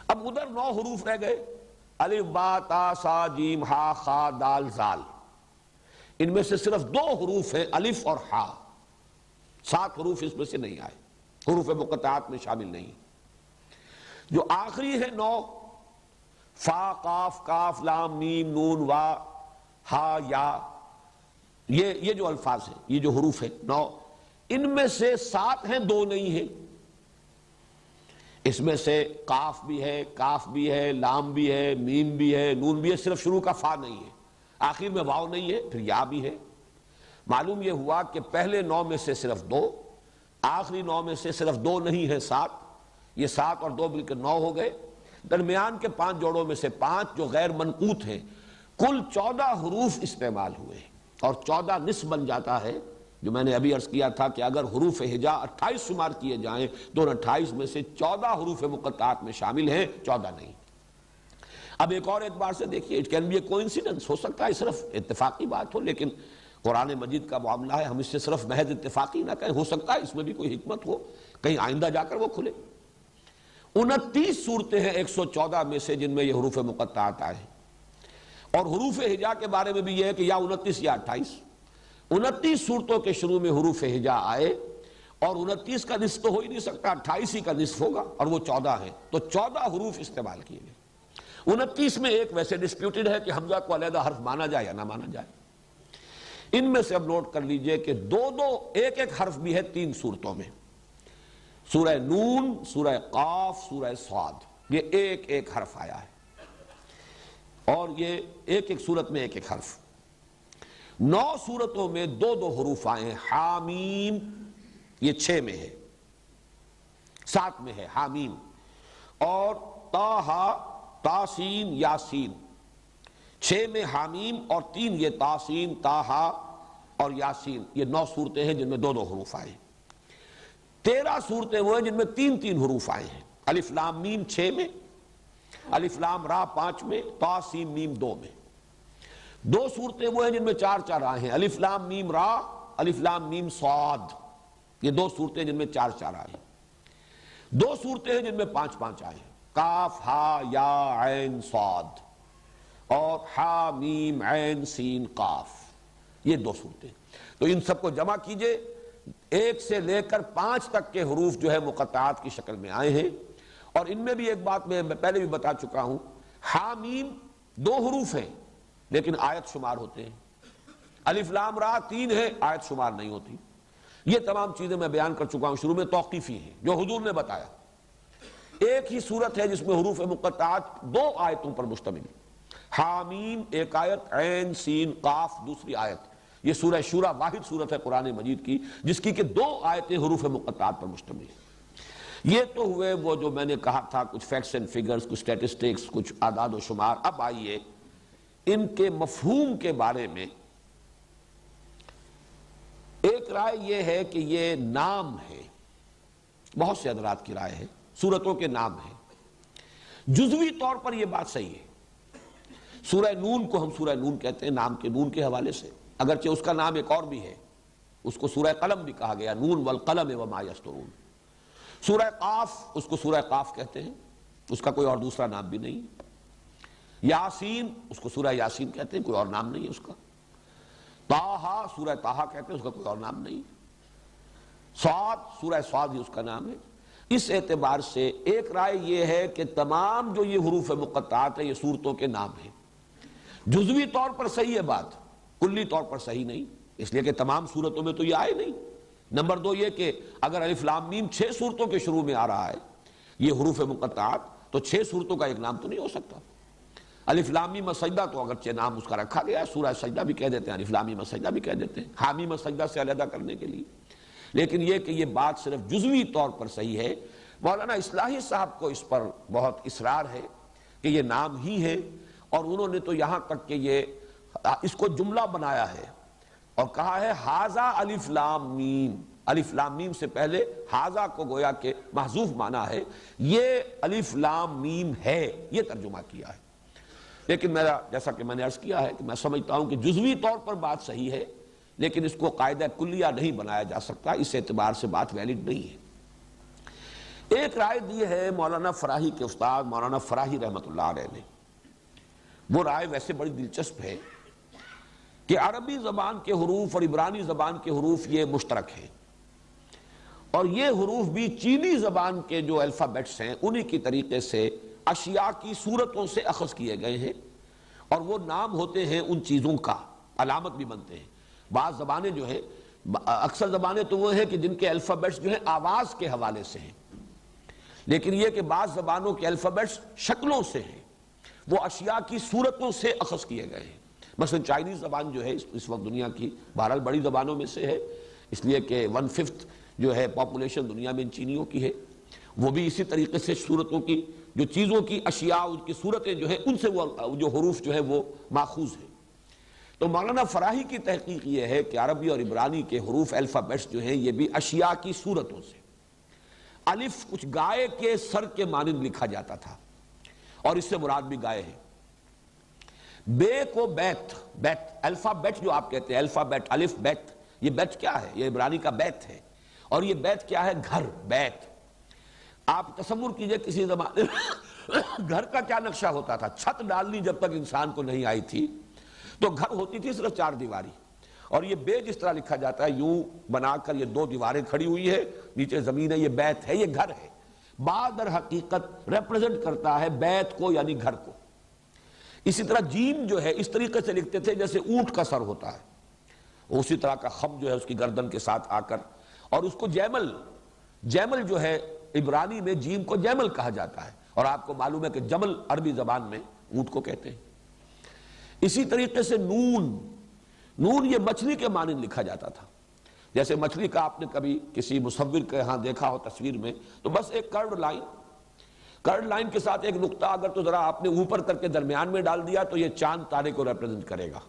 اب ادھر 9 حروف رہ گئے، الف، با، تا، سا، جیم، ہا، خا، دال، زال۔ ان میں سے صرف 2 حروف ہیں، الف اور ہا۔ 7 حروف اس میں سے نہیں آئے، حروف مقطعات میں شامل نہیں۔ جو آخری ہے 9، فا، قاف، کاف، لام، میم، نون، وا، ہا، یا، یہ جو الفاظ ہیں، یہ جو حروف ہیں 9، ان میں سے 7 ہیں، 2 نہیں ہیں۔ اس میں سے قاف بھی ہے، کاف بھی ہے، لام بھی ہے، میم بھی ہے، نون بھی ہے، صرف شروع کا فا نہیں ہے، آخر میں واو نہیں ہے، پھر یا بھی ہے۔ معلوم یہ ہوا کہ پہلے 9 میں سے صرف 2، آخری 9 میں سے صرف 2 نہیں ہے، 7۔ یہ 7 اور 2 مل کر 9 ہو گئے۔ درمیان کے 5 جوڑوں میں سے 5 جو غیر منقوط ہیں، کل 14 حروف استعمال ہوئے، اور 14 نصف بن جاتا ہے، جو میں نے ابھی عرض کیا تھا کہ اگر حروف ہجا 28 شمار کیے جائیں تو 28 میں سے 14 حروف مقطعات میں شامل ہیں، 14 نہیں۔ اب ایک اور اعتبار سے دیکھیے، it can be a coincidence, ہو سکتا ہے صرف اتفاقی بات ہو، لیکن قرآن مجید کا معاملہ ہے، ہم اس سے صرف محض اتفاقی نہ کہیں، ہو سکتا ہے اس میں بھی کوئی حکمت ہو، کہیں آئندہ جا کر وہ کھلے۔ 29 صورتیں ہیں 114 میں سے جن میں یہ حروف مقطعات آئے ہیں، اور حروف ہجا کے بارے میں بھی یہ ہے کہ یا 29 یا 28۔ 29 صورتوں کے شروع میں حروف ہجا آئے، اور 29 کا نصف تو ہو ہی نہیں سکتا، 28 ہی کا نصف ہوگا، اور وہ 14 ہیں، تو 14 حروف استعمال کیے گئے۔ 29 میں ایک ویسے ڈسپیوٹڈ ہے کہ حمزہ کو علیحدہ حرف مانا جائے یا نہ مانا جائے۔ ان میں سے اب نوٹ کر لیجئے کہ 2 ایک حرف بھی ہے 3 صورتوں میں، سورہ نون، سورہ قاف، سورہ صاد، یہ ایک حرف آیا ہے، اور یہ ایک صورت میں ایک حرف۔ 9 صورتوں میں 2 حروف آئے ہیں، حامیم، یہ 6 میں ہے، 7 میں ہے حامیم، اور طٰہٰ، تاسین، یاسین، 6 میں حامیم اور 3 یہ تاسین، طٰہٰ اور یاسین، یہ 9 صورتیں ہیں جن میں 2 حروف آئے ہیں۔ 13 صورتیں وہ ہیں جن میں 3 حروف آئے ہیں، الف لام میم 6 میں، الف لام را 5 میں، طا سین میم 2 میں۔ 2 صورتیں وہ ہیں جن میں 4 آئے ہیں، الف لام میم را، الف لام میم صاد، یہ 2 صورتیں جن میں 4 آئے ہیں۔ 2 صورتیں ہیں جن میں 5 آئے ہیں، کاف، ہا، یا، عین، صاد، اور ہا، میم، عین، سین، قاف، یہ 2 صورتیں۔ تو ان سب کو جمع کیجئے، 1 سے لے کر 5 تک کے حروف جو ہے مقطعات کی شکل میں آئے ہیں، اور ان میں بھی ایک بات میں پہلے بھی بتا چکا ہوں، ہا، میم 2 حروف ہیں لیکن آیت شمار ہوتے ہیں، الف لام را 3 ہے، آیت شمار نہیں ہوتی۔ یہ تمام چیزیں میں بیان کر چکا ہوں، شروع میں توقیفی ہیں جو حضور نے بتایا۔ ایک ہی صورت ہے جس میں حروف مقطعات 2 آیتوں پر مشتمل ہے۔ حامیم ایک آیت، عین سین قاف دوسری آیت۔ یہ سورہ شورى واحد صورت ہے قرآن مجید کی جس کی کہ 2 آیتیں حروف مقطعات پر مشتمل ہیں۔ یہ تو ہوئے وہ جو میں نے کہا تھا کچھ فیکٹس اینڈ فگرز، کچھ سٹیٹسٹکس، کچھ اعداد و شمار۔ اب آئیے ان کے مفہوم کے بارے میں۔ ایک رائے یہ ہے کہ یہ نام ہے، بہت سے حضرات کی رائے ہے سورتوں کے نام ہیں۔ جزوی طور پر یہ بات صحیح ہے۔ سورہ نون کو ہم سورہ نون کہتے ہیں نام کے نون کے حوالے سے، اگرچہ اس کا نام ایک اور بھی ہے، اس کو سورہ قلم بھی کہا گیا، نون والقلم وما یسطرون۔ سورہ قاف اس کو سورہ قاف کہتے ہیں، اس کا کوئی اور دوسرا نام بھی نہیں۔ یاسین اس کو سورہ یاسین کہتے ہیں، کوئی اور نام نہیں ہے اس کا۔ طٰہٰ سورہ طٰہٰ کہتے ہیں، اس کا کوئی اور نام نہیں۔ صاد سورہ صاد ہی اس کا نام ہے۔ اس اعتبار سے ایک رائے یہ ہے کہ تمام جو یہ حروف مقطعات ہیں یہ سورتوں کے نام ہیں۔ جزوی طور پر صحیح ہے بات، کلی طور پر صحیح نہیں، اس لیے کہ تمام سورتوں میں تو یہ آئے نہیں۔ نمبر 2 یہ کہ اگر الف لام میم 6 سورتوں کے شروع میں آ رہا ہے یہ حروف مقطعات، تو 6 سورتوں کا ایک نام تو نہیں ہو سکتا۔ الف لام میم السجدہ تو اگرچہ نام اس کا رکھا گیا ہے، سورہ سجدہ بھی کہہ دیتے ہیں، الف لام میم السجدہ بھی کہہ دیتے ہیں، حامیم السجدہ سے علیحدہ کرنے کے لیے۔ لیکن یہ کہ یہ بات صرف جزوی طور پر صحیح ہے۔ مولانا اصلاحی صاحب کو اس پر بہت اصرار ہے کہ یہ نام ہی ہے، اور انہوں نے تو یہاں تک کہ یہ اس کو جملہ بنایا ہے اور کہا ہے ھذا الف لام میم۔ الف لام میم سے پہلے ھذا کو گویا کہ محذوف مانا ہے، یہ الف لام میم ہے، یہ ترجمہ کیا ہے۔ لیکن میرا جیسا کہ میں نے عرض کیا ہے کہ میں سمجھتا ہوں کہ جزوی طور پر بات صحیح ہے، لیکن اس کو قاعدہ کلیہ نہیں بنایا جا سکتا، اس اعتبار سے بات ویلڈ نہیں ہے۔ ایک رائے دی ہے مولانا فراہی کے استاد مولانا فراہی رحمۃ اللہ علیہ نے، وہ رائے ویسے بڑی دلچسپ ہے کہ عربی زبان کے حروف اور عبرانی زبان کے حروف یہ مشترک ہیں، اور یہ حروف بھی چینی زبان کے جو الفابیٹس ہیں انہی کی طریقے سے اشیاء کی صورتوں سے اخذ کیے گئے ہیں، اور وہ نام ہوتے ہیں ان چیزوں کا، علامت بھی بنتے ہیں۔ بعض زبانیں جو ہیں، اکثر زبانیں تو وہ ہیں کہ جن کے الفابیٹس جو ہیں آواز کے حوالے سے ہیں، لیکن یہ کہ بعض زبانوں کے الفابیٹس شکلوں سے ہیں، وہ اشیاء کی صورتوں سے اخذ کیے گئے ہیں۔ مثلا چائنیز زبان جو ہے اس وقت دنیا کی بہرحال بڑی زبانوں میں سے ہے، اس لیے کہ 1/5 جو ہے پاپولیشن دنیا میں ان چینیوں کی ہے، وہ بھی اسی طریقے سے صورتوں کی، جو چیزوں کی اشیاء ان کی صورتیں جو ہیں ان سے وہ جو حروف جو ہے وہ ماخوذ ہیں۔ تو مولانا فراہی کی تحقیق یہ ہے کہ عربی اور عبرانی کے حروف الفابیٹس جو ہیں یہ بھی اشیاء کی صورتوں سے۔ الف کچھ گائے کے سر کے مانند لکھا جاتا تھا، اور اس سے مراد بھی گائے ہے۔ بے کو بیت، بیت الفابیٹ جو آپ کہتے ہیں، الفابیٹ الف بیت، یہ بیت کیا ہے؟ یہ عبرانی کا بیت ہے، اور یہ بیت کیا ہے؟ گھر، بیت۔ آپ تصور کیجئے کسی زمانے گھر کا کیا نقشہ ہوتا تھا، چھت ڈالنی جب تک انسان کو نہیں آئی تھی تو گھر ہوتی تھی صرف 4 دیواری، اور یہ بے جس طرح لکھا جاتا ہے یوں بنا کر، یہ 2 دیواریں کھڑی ہوئی ہے، نیچے زمین ہے، یہ بیت ہے، یہ گھر ہے۔ بعد در حقیقت ریپرزنٹ کرتا ہے بیت کو، یعنی گھر کو۔ اسی طرح جیم جو ہے اس طریقے سے لکھتے تھے جیسے اونٹ کا سر ہوتا ہے، اسی طرح کا خم جو ہے اس کی گردن کے ساتھ آ کر، اور اس کو جیمل، جیمل جو ہے عبرانی میں جیم کو جیمل کہا جاتا ہے، اور آپ کو معلوم ہے کہ جمل عربی زبان میں اونٹ کو کہتے ہیں۔ اسی طریقے سے نون، نون یہ مچھلی کے مانند لکھا جاتا تھا، جیسے مچھلی کا آپ نے کبھی کسی مصور کے ہاں دیکھا ہو تصویر میں، تو بس ایک کرڈ لائن، کرڈ لائن کے ساتھ ایک نقطہ اگر تو ذرا آپ نے اوپر کر کے درمیان میں ڈال دیا تو یہ چاند تارے کو ریپرزنٹ کرے گا،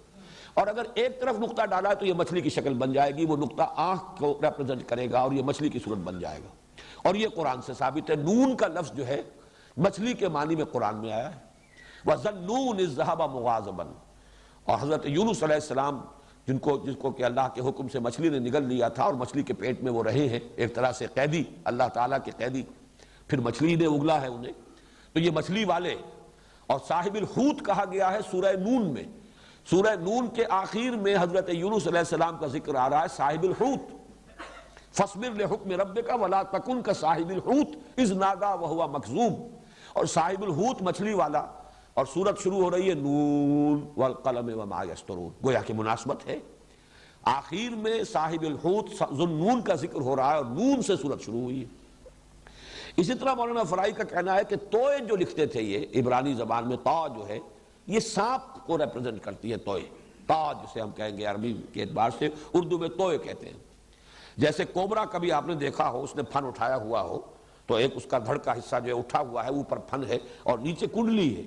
اور اگر ایک طرف نقطہ ڈالا تو یہ مچھلی کی شکل بن جائے گی، وہ نقطہ آنکھ کو ریپرزنٹ کرے گا اور یہ مچھلی کی صورت بن جائے گا۔ اور یہ قرآن سے ثابت ہے، نون کا لفظ جو ہے مچھلی کے معنی میں قرآن میں آیا ہے۔ وَظَنُّونِ الذَّهَبَ مُغَاضِبًا، اور حضرت یونس علیہ السلام جس کو کہ اللہ کے حکم سے مچھلی نے نگل لیا تھا، اور مچھلی کے پیٹ میں وہ رہے ہیں ایک طرح سے قیدی، اللہ تعالیٰ کے قیدی، پھر مچھلی نے اگلا ہے انہیں، تو یہ مچھلی والے، اور صاحب الحوت کہا گیا ہے سورہ نون میں۔ سورہ نون کے آخر میں حضرت یونس علیہ السلام کا ذکر آ رہا ہے صاحب الحوت، فاصبر لحکم ربک ولا تکن کصاحب الحوت اذ نادی وہو مکظوم، اور صاحب الحوت مچھلی والا، اور سورت شروع ہو رہی ہے نون والقلم وما یسطرون، گویا کہ مناسبت ہے، آخر میں صاحب الحوت ذو النون کا ذکر ہو رہا ہے اور نون سے سورت شروع ہوئی ہے۔ اسی طرح مولانا فرائی کا کہنا ہے کہ توئے جو لکھتے تھے یہ عبرانی زبان میں، تا جو ہے یہ سانپ کو ریپرزنٹ کرتی ہے، توئے، تا جسے ہم کہیں گے عربی کے اعتبار سے، اردو میں توئے کہتے ہیں۔ جیسے کوبرا کبھی آپ نے دیکھا ہو، اس نے پھن اٹھایا ہوا ہو تو ایک اس کا دھڑ کا حصہ جو ہے اٹھا ہوا ہے، اوپر پھن ہے اور نیچے کنڈلی ہے،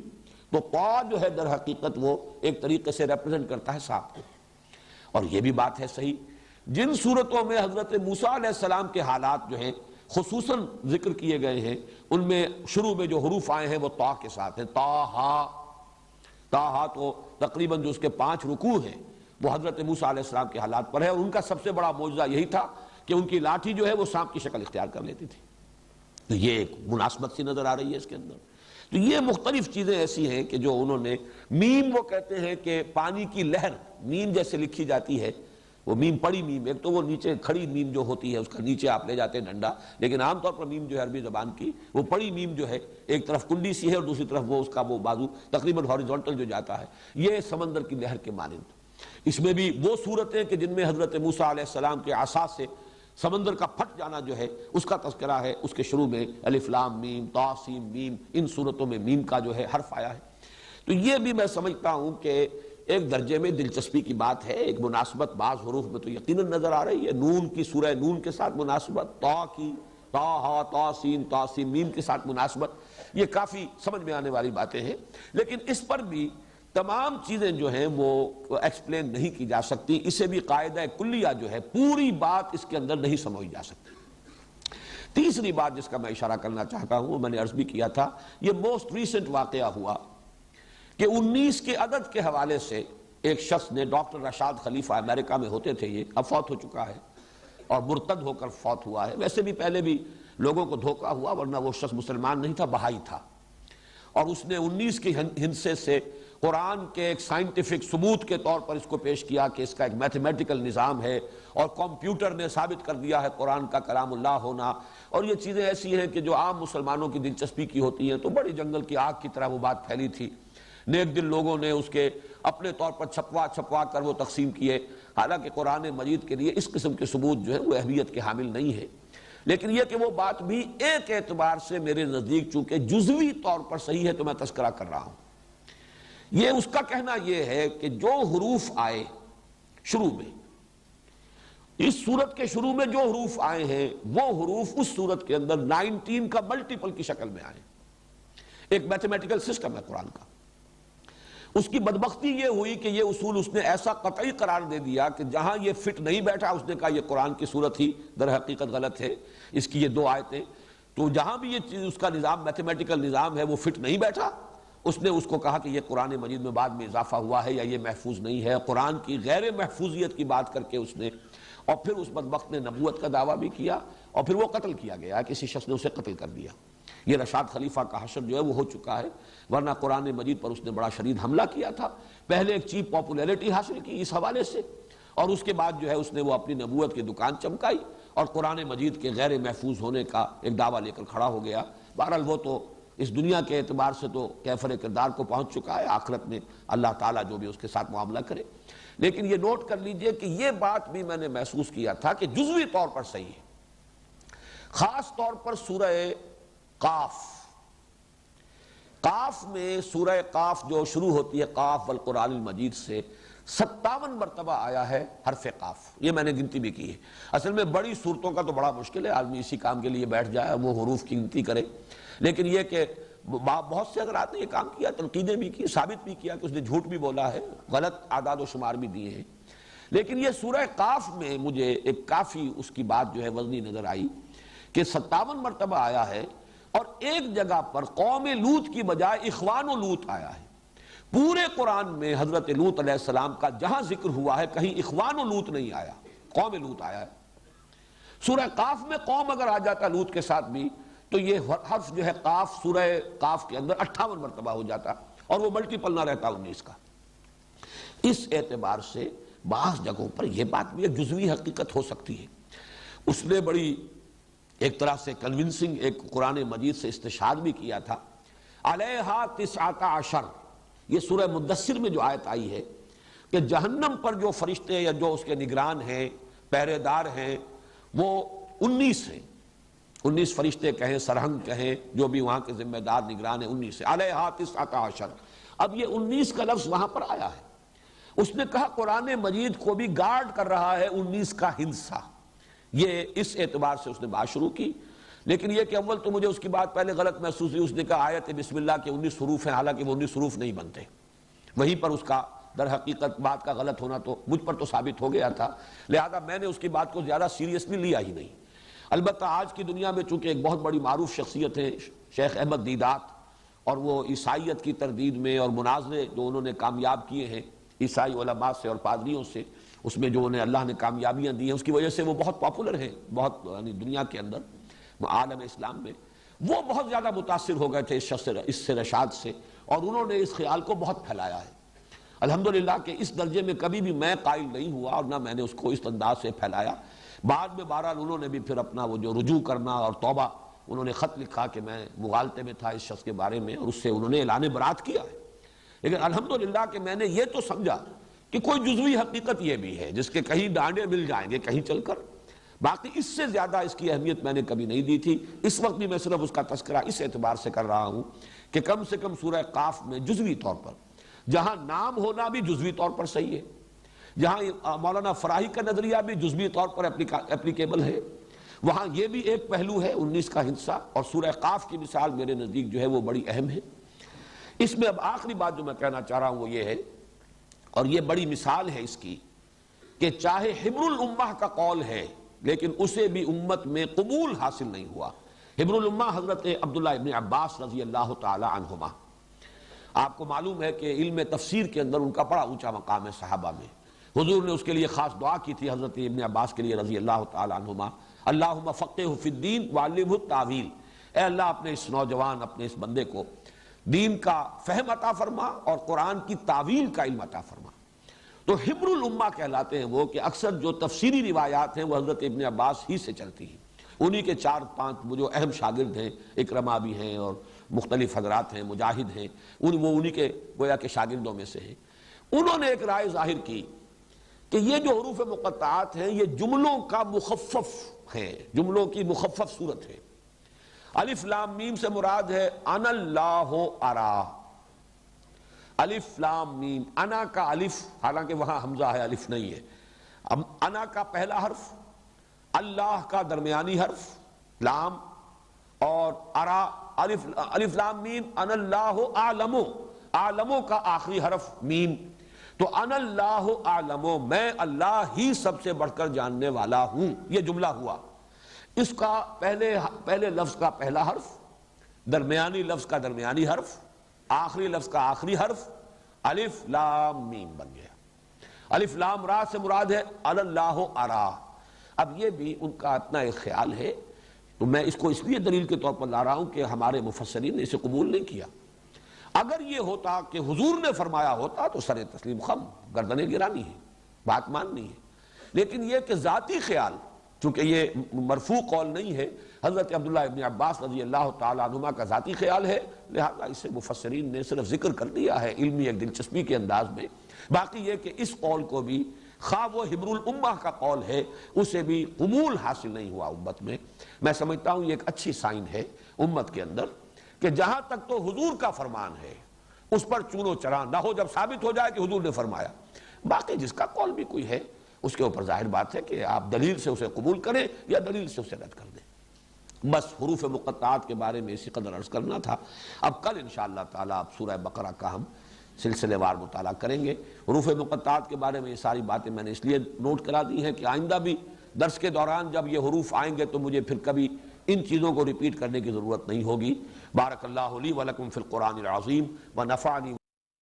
تو تا جو ہے در حقیقت وہ ایک طریقے سے ریپرزنٹ کرتا ہے سانپ کو۔ اور یہ بھی بات ہے صحیح، جن صورتوں میں حضرت موسیٰ علیہ السلام کے حالات جو ہیں خصوصاً ذکر کیے گئے ہیں، ان میں شروع میں جو حروف آئے ہیں وہ تا کے ساتھ ہیں، تا ہا تو تقریباً جو اس کے 5 رکوع ہیں وہ حضرت موسیٰ علیہ السلام کے حالات پر ہے، اور ان کا سب سے بڑا معجزہ یہی تھا کہ ان کی لاٹھی جو ہے وہ سانپ کی شکل اختیار کر لیتی تھی۔ تو یہ ایک مناسبت سی نظر آ رہی ہے اس کے اندر۔ تو یہ مختلف چیزیں ایسی ہیں کہ جو انہوں نے، میم وہ کہتے ہیں کہ پانی کی لہر، میم جیسے لکھی جاتی ہے، وہ میم پڑی میم، ایک تو وہ نیچے کھڑی میم جو ہوتی ہے اس کا نیچے آپ لے جاتے ہیں ڈنڈا، لیکن عام طور پر میم جو ہے عربی زبان کی وہ پڑی میم جو ہے ایک طرف کنڈی سی ہے اور دوسری طرف وہ اس کا وہ بازو تقریباً ہاریزونٹل جو جاتا ہے، یہ سمندر کی لہر کے مانند۔ اس میں بھی وہ صورتیں کہ جن میں حضرت موسیٰ علیہ السلام کے عصا سے سمندر کا پھٹ جانا جو ہے اس کا تذکرہ ہے، اس کے شروع میں الف لام میم، تا سین میم، ان صورتوں میں میم کا جو ہے حرف آیا ہے۔ تو یہ بھی میں سمجھتا ہوں کہ ایک درجے میں دلچسپی کی بات ہے، ایک مناسبت بعض حروف میں تو یقیناً نظر آ رہی ہے، نون کی سورہ نون کے ساتھ مناسبت، تا کی، تا ہا تا سین میم کے ساتھ مناسبت، یہ کافی سمجھ میں آنے والی باتیں ہیں، لیکن اس پر بھی تمام چیزیں جو ہیں وہ ایکسپلین نہیں کی جا سکتی، اسے بھی قاعدہ کلیہ جو ہے پوری بات اس کے اندر نہیں سمجھی جا سکتی۔ تیسری بات جس کا میں اشارہ کرنا چاہتا ہوں، میں نے عرض بھی کیا تھا، یہ موسٹ ریسنٹ واقعہ ہوا کہ 19 کے عدد کے حوالے سے ایک شخص نے، ڈاکٹر رشاد خلیفہ امریکہ میں ہوتے تھے، یہ اب فوت ہو چکا ہے اور مرتد ہو کر فوت ہوا ہے، ویسے بھی پہلے بھی لوگوں کو دھوکہ ہوا ورنہ وہ شخص مسلمان نہیں تھا، بہائی تھا، اور اس نے 19 کے ہندسے سے قرآن کے ایک سائنٹیفک ثبوت کے طور پر اس کو پیش کیا کہ اس کا ایک میتھمیٹیکل نظام ہے اور کمپیوٹر نے ثابت کر دیا ہے قرآن کا کلام اللہ ہونا، اور یہ چیزیں ایسی ہیں کہ جو عام مسلمانوں کی دلچسپی کی ہوتی ہیں، تو بڑی جنگل کی آگ کی طرح وہ بات پھیلی تھی، نیک دل لوگوں نے اس کے اپنے طور پر چھپوا کر وہ تقسیم کیے، حالانکہ قرآن مجید کے لیے اس قسم کے ثبوت جو ہے وہ اہمیت کے حامل نہیں ہے، لیکن یہ کہ وہ بات بھی ایک اعتبار سے میرے نزدیک چونکہ جزوی طور پر صحیح ہے تو میں تذکرہ کر رہا ہوں۔ یہ اس کا کہنا یہ ہے کہ جو حروف آئے شروع میں، اس سورت کے شروع میں جو حروف آئے ہیں وہ حروف اس سورت کے اندر 19 کا ملٹیپل کی شکل میں آئے، ایک میتھمیٹیکل سسٹم ہے قرآن کا۔ اس کی بدبختی یہ ہوئی کہ یہ اصول اس نے ایسا قطعی قرار دے دیا کہ جہاں یہ فٹ نہیں بیٹھا اس نے کہا یہ قرآن کی صورت ہی در حقیقت غلط ہے، اس کی یہ 2 آیتیں، تو جہاں بھی یہ چیز اس کا نظام میتھمیٹیکل نظام ہے وہ فٹ نہیں بیٹھا، اس نے اس کو کہا کہ یہ قرآن مجید میں بعد میں اضافہ ہوا ہے یا یہ محفوظ نہیں ہے، قرآن کی غیر محفوظیت کی بات کر کے اس نے، اور پھر اس بدبخت نے نبوت کا دعویٰ بھی کیا اور پھر وہ قتل کیا گیا، کسی شخص نے اسے قتل کر دیا۔ یہ رشاد خلیفہ کا حشر جو ہے وہ ہو چکا ہے، ورنہ قرآن مجید پر اس نے بڑا شدید حملہ کیا تھا، پہلے ایک چیپ پاپولیرٹی حاصل کی اس حوالے سے، اور اس کے بعد جو ہے اس نے وہ اپنی نبوت کی دکان چمکائی اور قرآن مجید کے غیر محفوظ ہونے کا ایک دعویٰ لے کر کھڑا ہو گیا۔ بہرحال وہ تو اس دنیا کے اعتبار سے تو کیفر کردار کو پہنچ چکا ہے، آخرت میں اللہ تعالیٰ جو بھی اس کے ساتھ معاملہ کرے، لیکن یہ نوٹ کر لیجئے کہ یہ بات بھی میں نے محسوس کیا تھا کہ جزوی طور پر صحیح ہے، خاص طور پر سورہ قاف میں، سورہ قاف جو شروع ہوتی ہے قاف والقرآن المجید سے 57 مرتبہ آیا ہے حرف قاف، یہ میں نے گنتی بھی کی ہے۔ اصل میں بڑی صورتوں کا تو بڑا مشکل ہے، آدمی اسی کام کے لیے بیٹھ جائے وہ حروف کی گنتی کرے، لیکن یہ کہ بہت سے حضرات نے یہ کام کیا، تنقیدیں بھی کی، ثابت بھی کیا کہ اس نے جھوٹ بھی بولا ہے، غلط اعداد و شمار بھی دیے ہیں، لیکن یہ سورہ قاف میں مجھے ایک کافی اس کی بات جو ہے وزنی نظر آئی کہ 57 مرتبہ آیا ہے، اور ایک جگہ پر قوم لوط کی بجائے اخوان و لوط آیا ہے۔ پورے قرآن میں حضرت لوط علیہ السلام کا جہاں ذکر ہوا ہے کہیں اخوان و لوط نہیں آیا، قوم لوط آیا ہے۔ سورہ قاف میں قوم اگر آ جاتا لوط کے ساتھ بھی تو یہ حرف جو ہے قاف سورہ قاف کے اندر 58 مرتبہ ہو جاتا اور وہ ملٹیپل نہ رہتا 19 کا۔ اس اعتبار سے بعض جگہوں پر یہ بات بھی ایک جزوی حقیقت ہو سکتی ہے۔ اس نے بڑی ایک طرح سے کنونسنگ ایک قرآن مجید سے استشہاد بھی کیا تھا، علیہا 19، یہ سورہ مدثر میں جو آیت آئی ہے کہ جہنم پر جو فرشتے یا جو اس کے نگران ہیں، پہرے دار ہیں، وہ 19 ہیں، 19 فرشتے کہیں، سرہنگ کہیں، جو بھی وہاں کے ذمہ دار نگران ہیں، 19 سے علیہا 19۔ اب یہ 19 کا لفظ وہاں پر آیا ہے۔ اس نے کہا قرآن مجید کو بھی گارڈ کر رہا ہے 19 کا ہندسہ۔ یہ اس اعتبار سے اس نے بات شروع کی، لیکن یہ کہ اول تو مجھے اس کی بات پہلے غلط محسوس ہوئی۔ اس نے کہا آیت بسم اللہ کے 19 حروف ہیں، حالانکہ وہ 19 حروف نہیں بنتے۔ وہیں پر اس کا در حقیقت بات کا غلط ہونا تو مجھ پر تو ثابت ہو گیا تھا، لہذا میں نے اس کی بات کو زیادہ سیریسلی لیا ہی نہیں۔ البتہ آج کی دنیا میں چونکہ ایک بہت بڑی معروف شخصیت ہے شیخ احمد دیدات، اور وہ عیسائیت کی تردید میں اور مناظرے جو انہوں نے کامیاب کیے ہیں عیسائی علماء سے اور پادریوں سے، اس میں جو انہیں اللہ نے کامیابیاں دی ہیں، اس کی وجہ سے وہ بہت پاپولر ہیں، بہت یعنی دنیا کے اندر عالم اسلام میں وہ بہت زیادہ متاثر ہو گئے تھے اس سے رشاد سے، اور انہوں نے اس خیال کو بہت پھیلایا ہے۔ الحمدللہ کہ اس درجے میں کبھی بھی میں قائل نہیں ہوا اور نہ میں نے اس کو اس انداز سے پھیلایا۔ بعد میں بہرحال انہوں نے بھی پھر اپنا وہ جو رجوع کرنا اور توبہ، انہوں نے خط لکھا کہ میں مغالطے میں تھا اس شخص کے بارے میں، اور اس سے انہوں نے اعلان برات کیا ہے۔ لیکن الحمدللہ کہ میں نے یہ تو سمجھا کہ کوئی جزوی حقیقت یہ بھی ہے جس کے کہیں ڈانڈے مل جائیں گے کہیں چل کر، باقی اس سے زیادہ اس کی اہمیت میں نے کبھی نہیں دی تھی۔ اس وقت بھی میں صرف اس کا تذکرہ اس اعتبار سے کر رہا ہوں کہ کم سے کم سورہ قاف میں جزوی طور پر، جہاں نام ہونا بھی جزوی طور پر صحیح ہے، جہاں مولانا فراہی کا نظریہ بھی جزوی طور پر اپلیکیبل ہے، وہاں یہ بھی ایک پہلو ہے 19 کا ہندسہ، اور سورہ قاف کی مثال میرے نزدیک جو ہے وہ بڑی اہم ہے۔ اس میں اب آخری بات جو میں کہنا چاہ رہا ہوں وہ یہ ہے، اور یہ بڑی مثال ہے اس کی، کہ چاہے حبر الامہ کا قول ہے لیکن اسے بھی امت میں قبول حاصل نہیں ہوا۔ حبر الامہ حضرت عبداللہ ابن عباس رضی اللہ تعالی عنہما، آپ کو معلوم ہے کہ علم تفسیر کے اندر ان کا بڑا اونچا مقام ہے صحابہ میں۔ حضور نے اس کے لیے خاص دعا کی تھی حضرت ابن عباس کے لیے رضی اللہ تعالی عنہما، اللہم فقہہ فی الدین وعلمہ التاویل، اے اللہ اپنے اس نوجوان، اپنے اس بندے کو دین کا فہم عطا فرما اور قرآن کی تاویل کا علم عطا فرما۔ تو حبر الامہ کہلاتے ہیں وہ کہ اکثر جو تفسیری روایات ہیں وہ حضرت ابن عباس ہی سے چلتی ہیں، انہی کے 4-5 وہ جو اہم شاگرد ہیں، اکرمہ بھی ہیں اور مختلف حضرات ہیں، مجاہد ہیں، وہ انہی کے گویا کے شاگردوں میں سے ہیں۔ انہوں نے ایک رائے ظاہر کی کہ یہ جو حروف مقطعات ہیں یہ جملوں کا مخفف ہیں، جملوں کی مخفف صورت ہے۔ الف لام میم سے مراد ہے انا اللہ ارا، الف لام میم، انا کا الف، حالانکہ وہاں حمزہ ہے الف نہیں ہے، اب انا کا پہلا حرف، اللہ کا درمیانی حرف لام، اور ارا الف لام میم، انا اللہ اعلمو، اعلمو کا آخری حرف میم، تو انا اللہ اعلمو، میں اللہ ہی سب سے بڑھ کر جاننے والا ہوں، یہ جملہ ہوا۔ اس کا پہلے لفظ کا پہلا حرف، درمیانی لفظ کا درمیانی حرف، آخری لفظ کا آخری حرف، الف لام میم بن گیا۔ الف لام را سے مراد ہے اللہ ارا۔ اب یہ بھی ان کا اپنا ایک خیال ہے، تو میں اس کو اس لیے دلیل کے طور پر لا رہا ہوں کہ ہمارے مفسرین نے اسے قبول نہیں کیا۔ اگر یہ ہوتا کہ حضور نے فرمایا ہوتا تو سر تسلیم خم، گردنیں گرانی ہے، بات ماننی ہے، لیکن یہ کہ ذاتی خیال، چونکہ یہ مرفوع قول نہیں ہے، حضرت عبداللہ ابن عباس رضی اللہ تعالی عنہما کا ذاتی خیال ہے، لہذا اسے مفسرین نے صرف ذکر کر دیا ہے علمی ایک دلچسپی کے انداز میں۔ باقی یہ کہ اس قول کو بھی، خواہ وہ حبر الامہ کا قول ہے، اسے بھی قبول حاصل نہیں ہوا امت میں۔ میں سمجھتا ہوں یہ ایک اچھی سائن ہے امت کے اندر کہ جہاں تک تو حضور کا فرمان ہے اس پر چون و چرا نہ ہو، جب ثابت ہو جائے کہ حضور نے فرمایا۔ باقی جس کا قول بھی کوئی ہے اس کے اوپر ظاہر بات ہے کہ آپ دلیل سے اسے قبول کریں یا دلیل سے اسے رد کر دیں۔ بس حروف مقطعات کے بارے میں اسی قدر عرض کرنا تھا۔ اب کل انشاءاللہ تعالی اب سورہ بقرہ کا ہم سلسلے وار مطالعہ کریں گے۔ حروف مقطعات کے بارے میں یہ ساری باتیں میں نے اس لیے نوٹ کرا دی ہیں کہ آئندہ بھی درس کے دوران جب یہ حروف آئیں گے تو مجھے پھر کبھی ان چیزوں کو ریپیٹ کرنے کی ضرورت نہیں ہوگی۔ بارک اللہ لی ولکم فی القرآن العظیم ونفعنی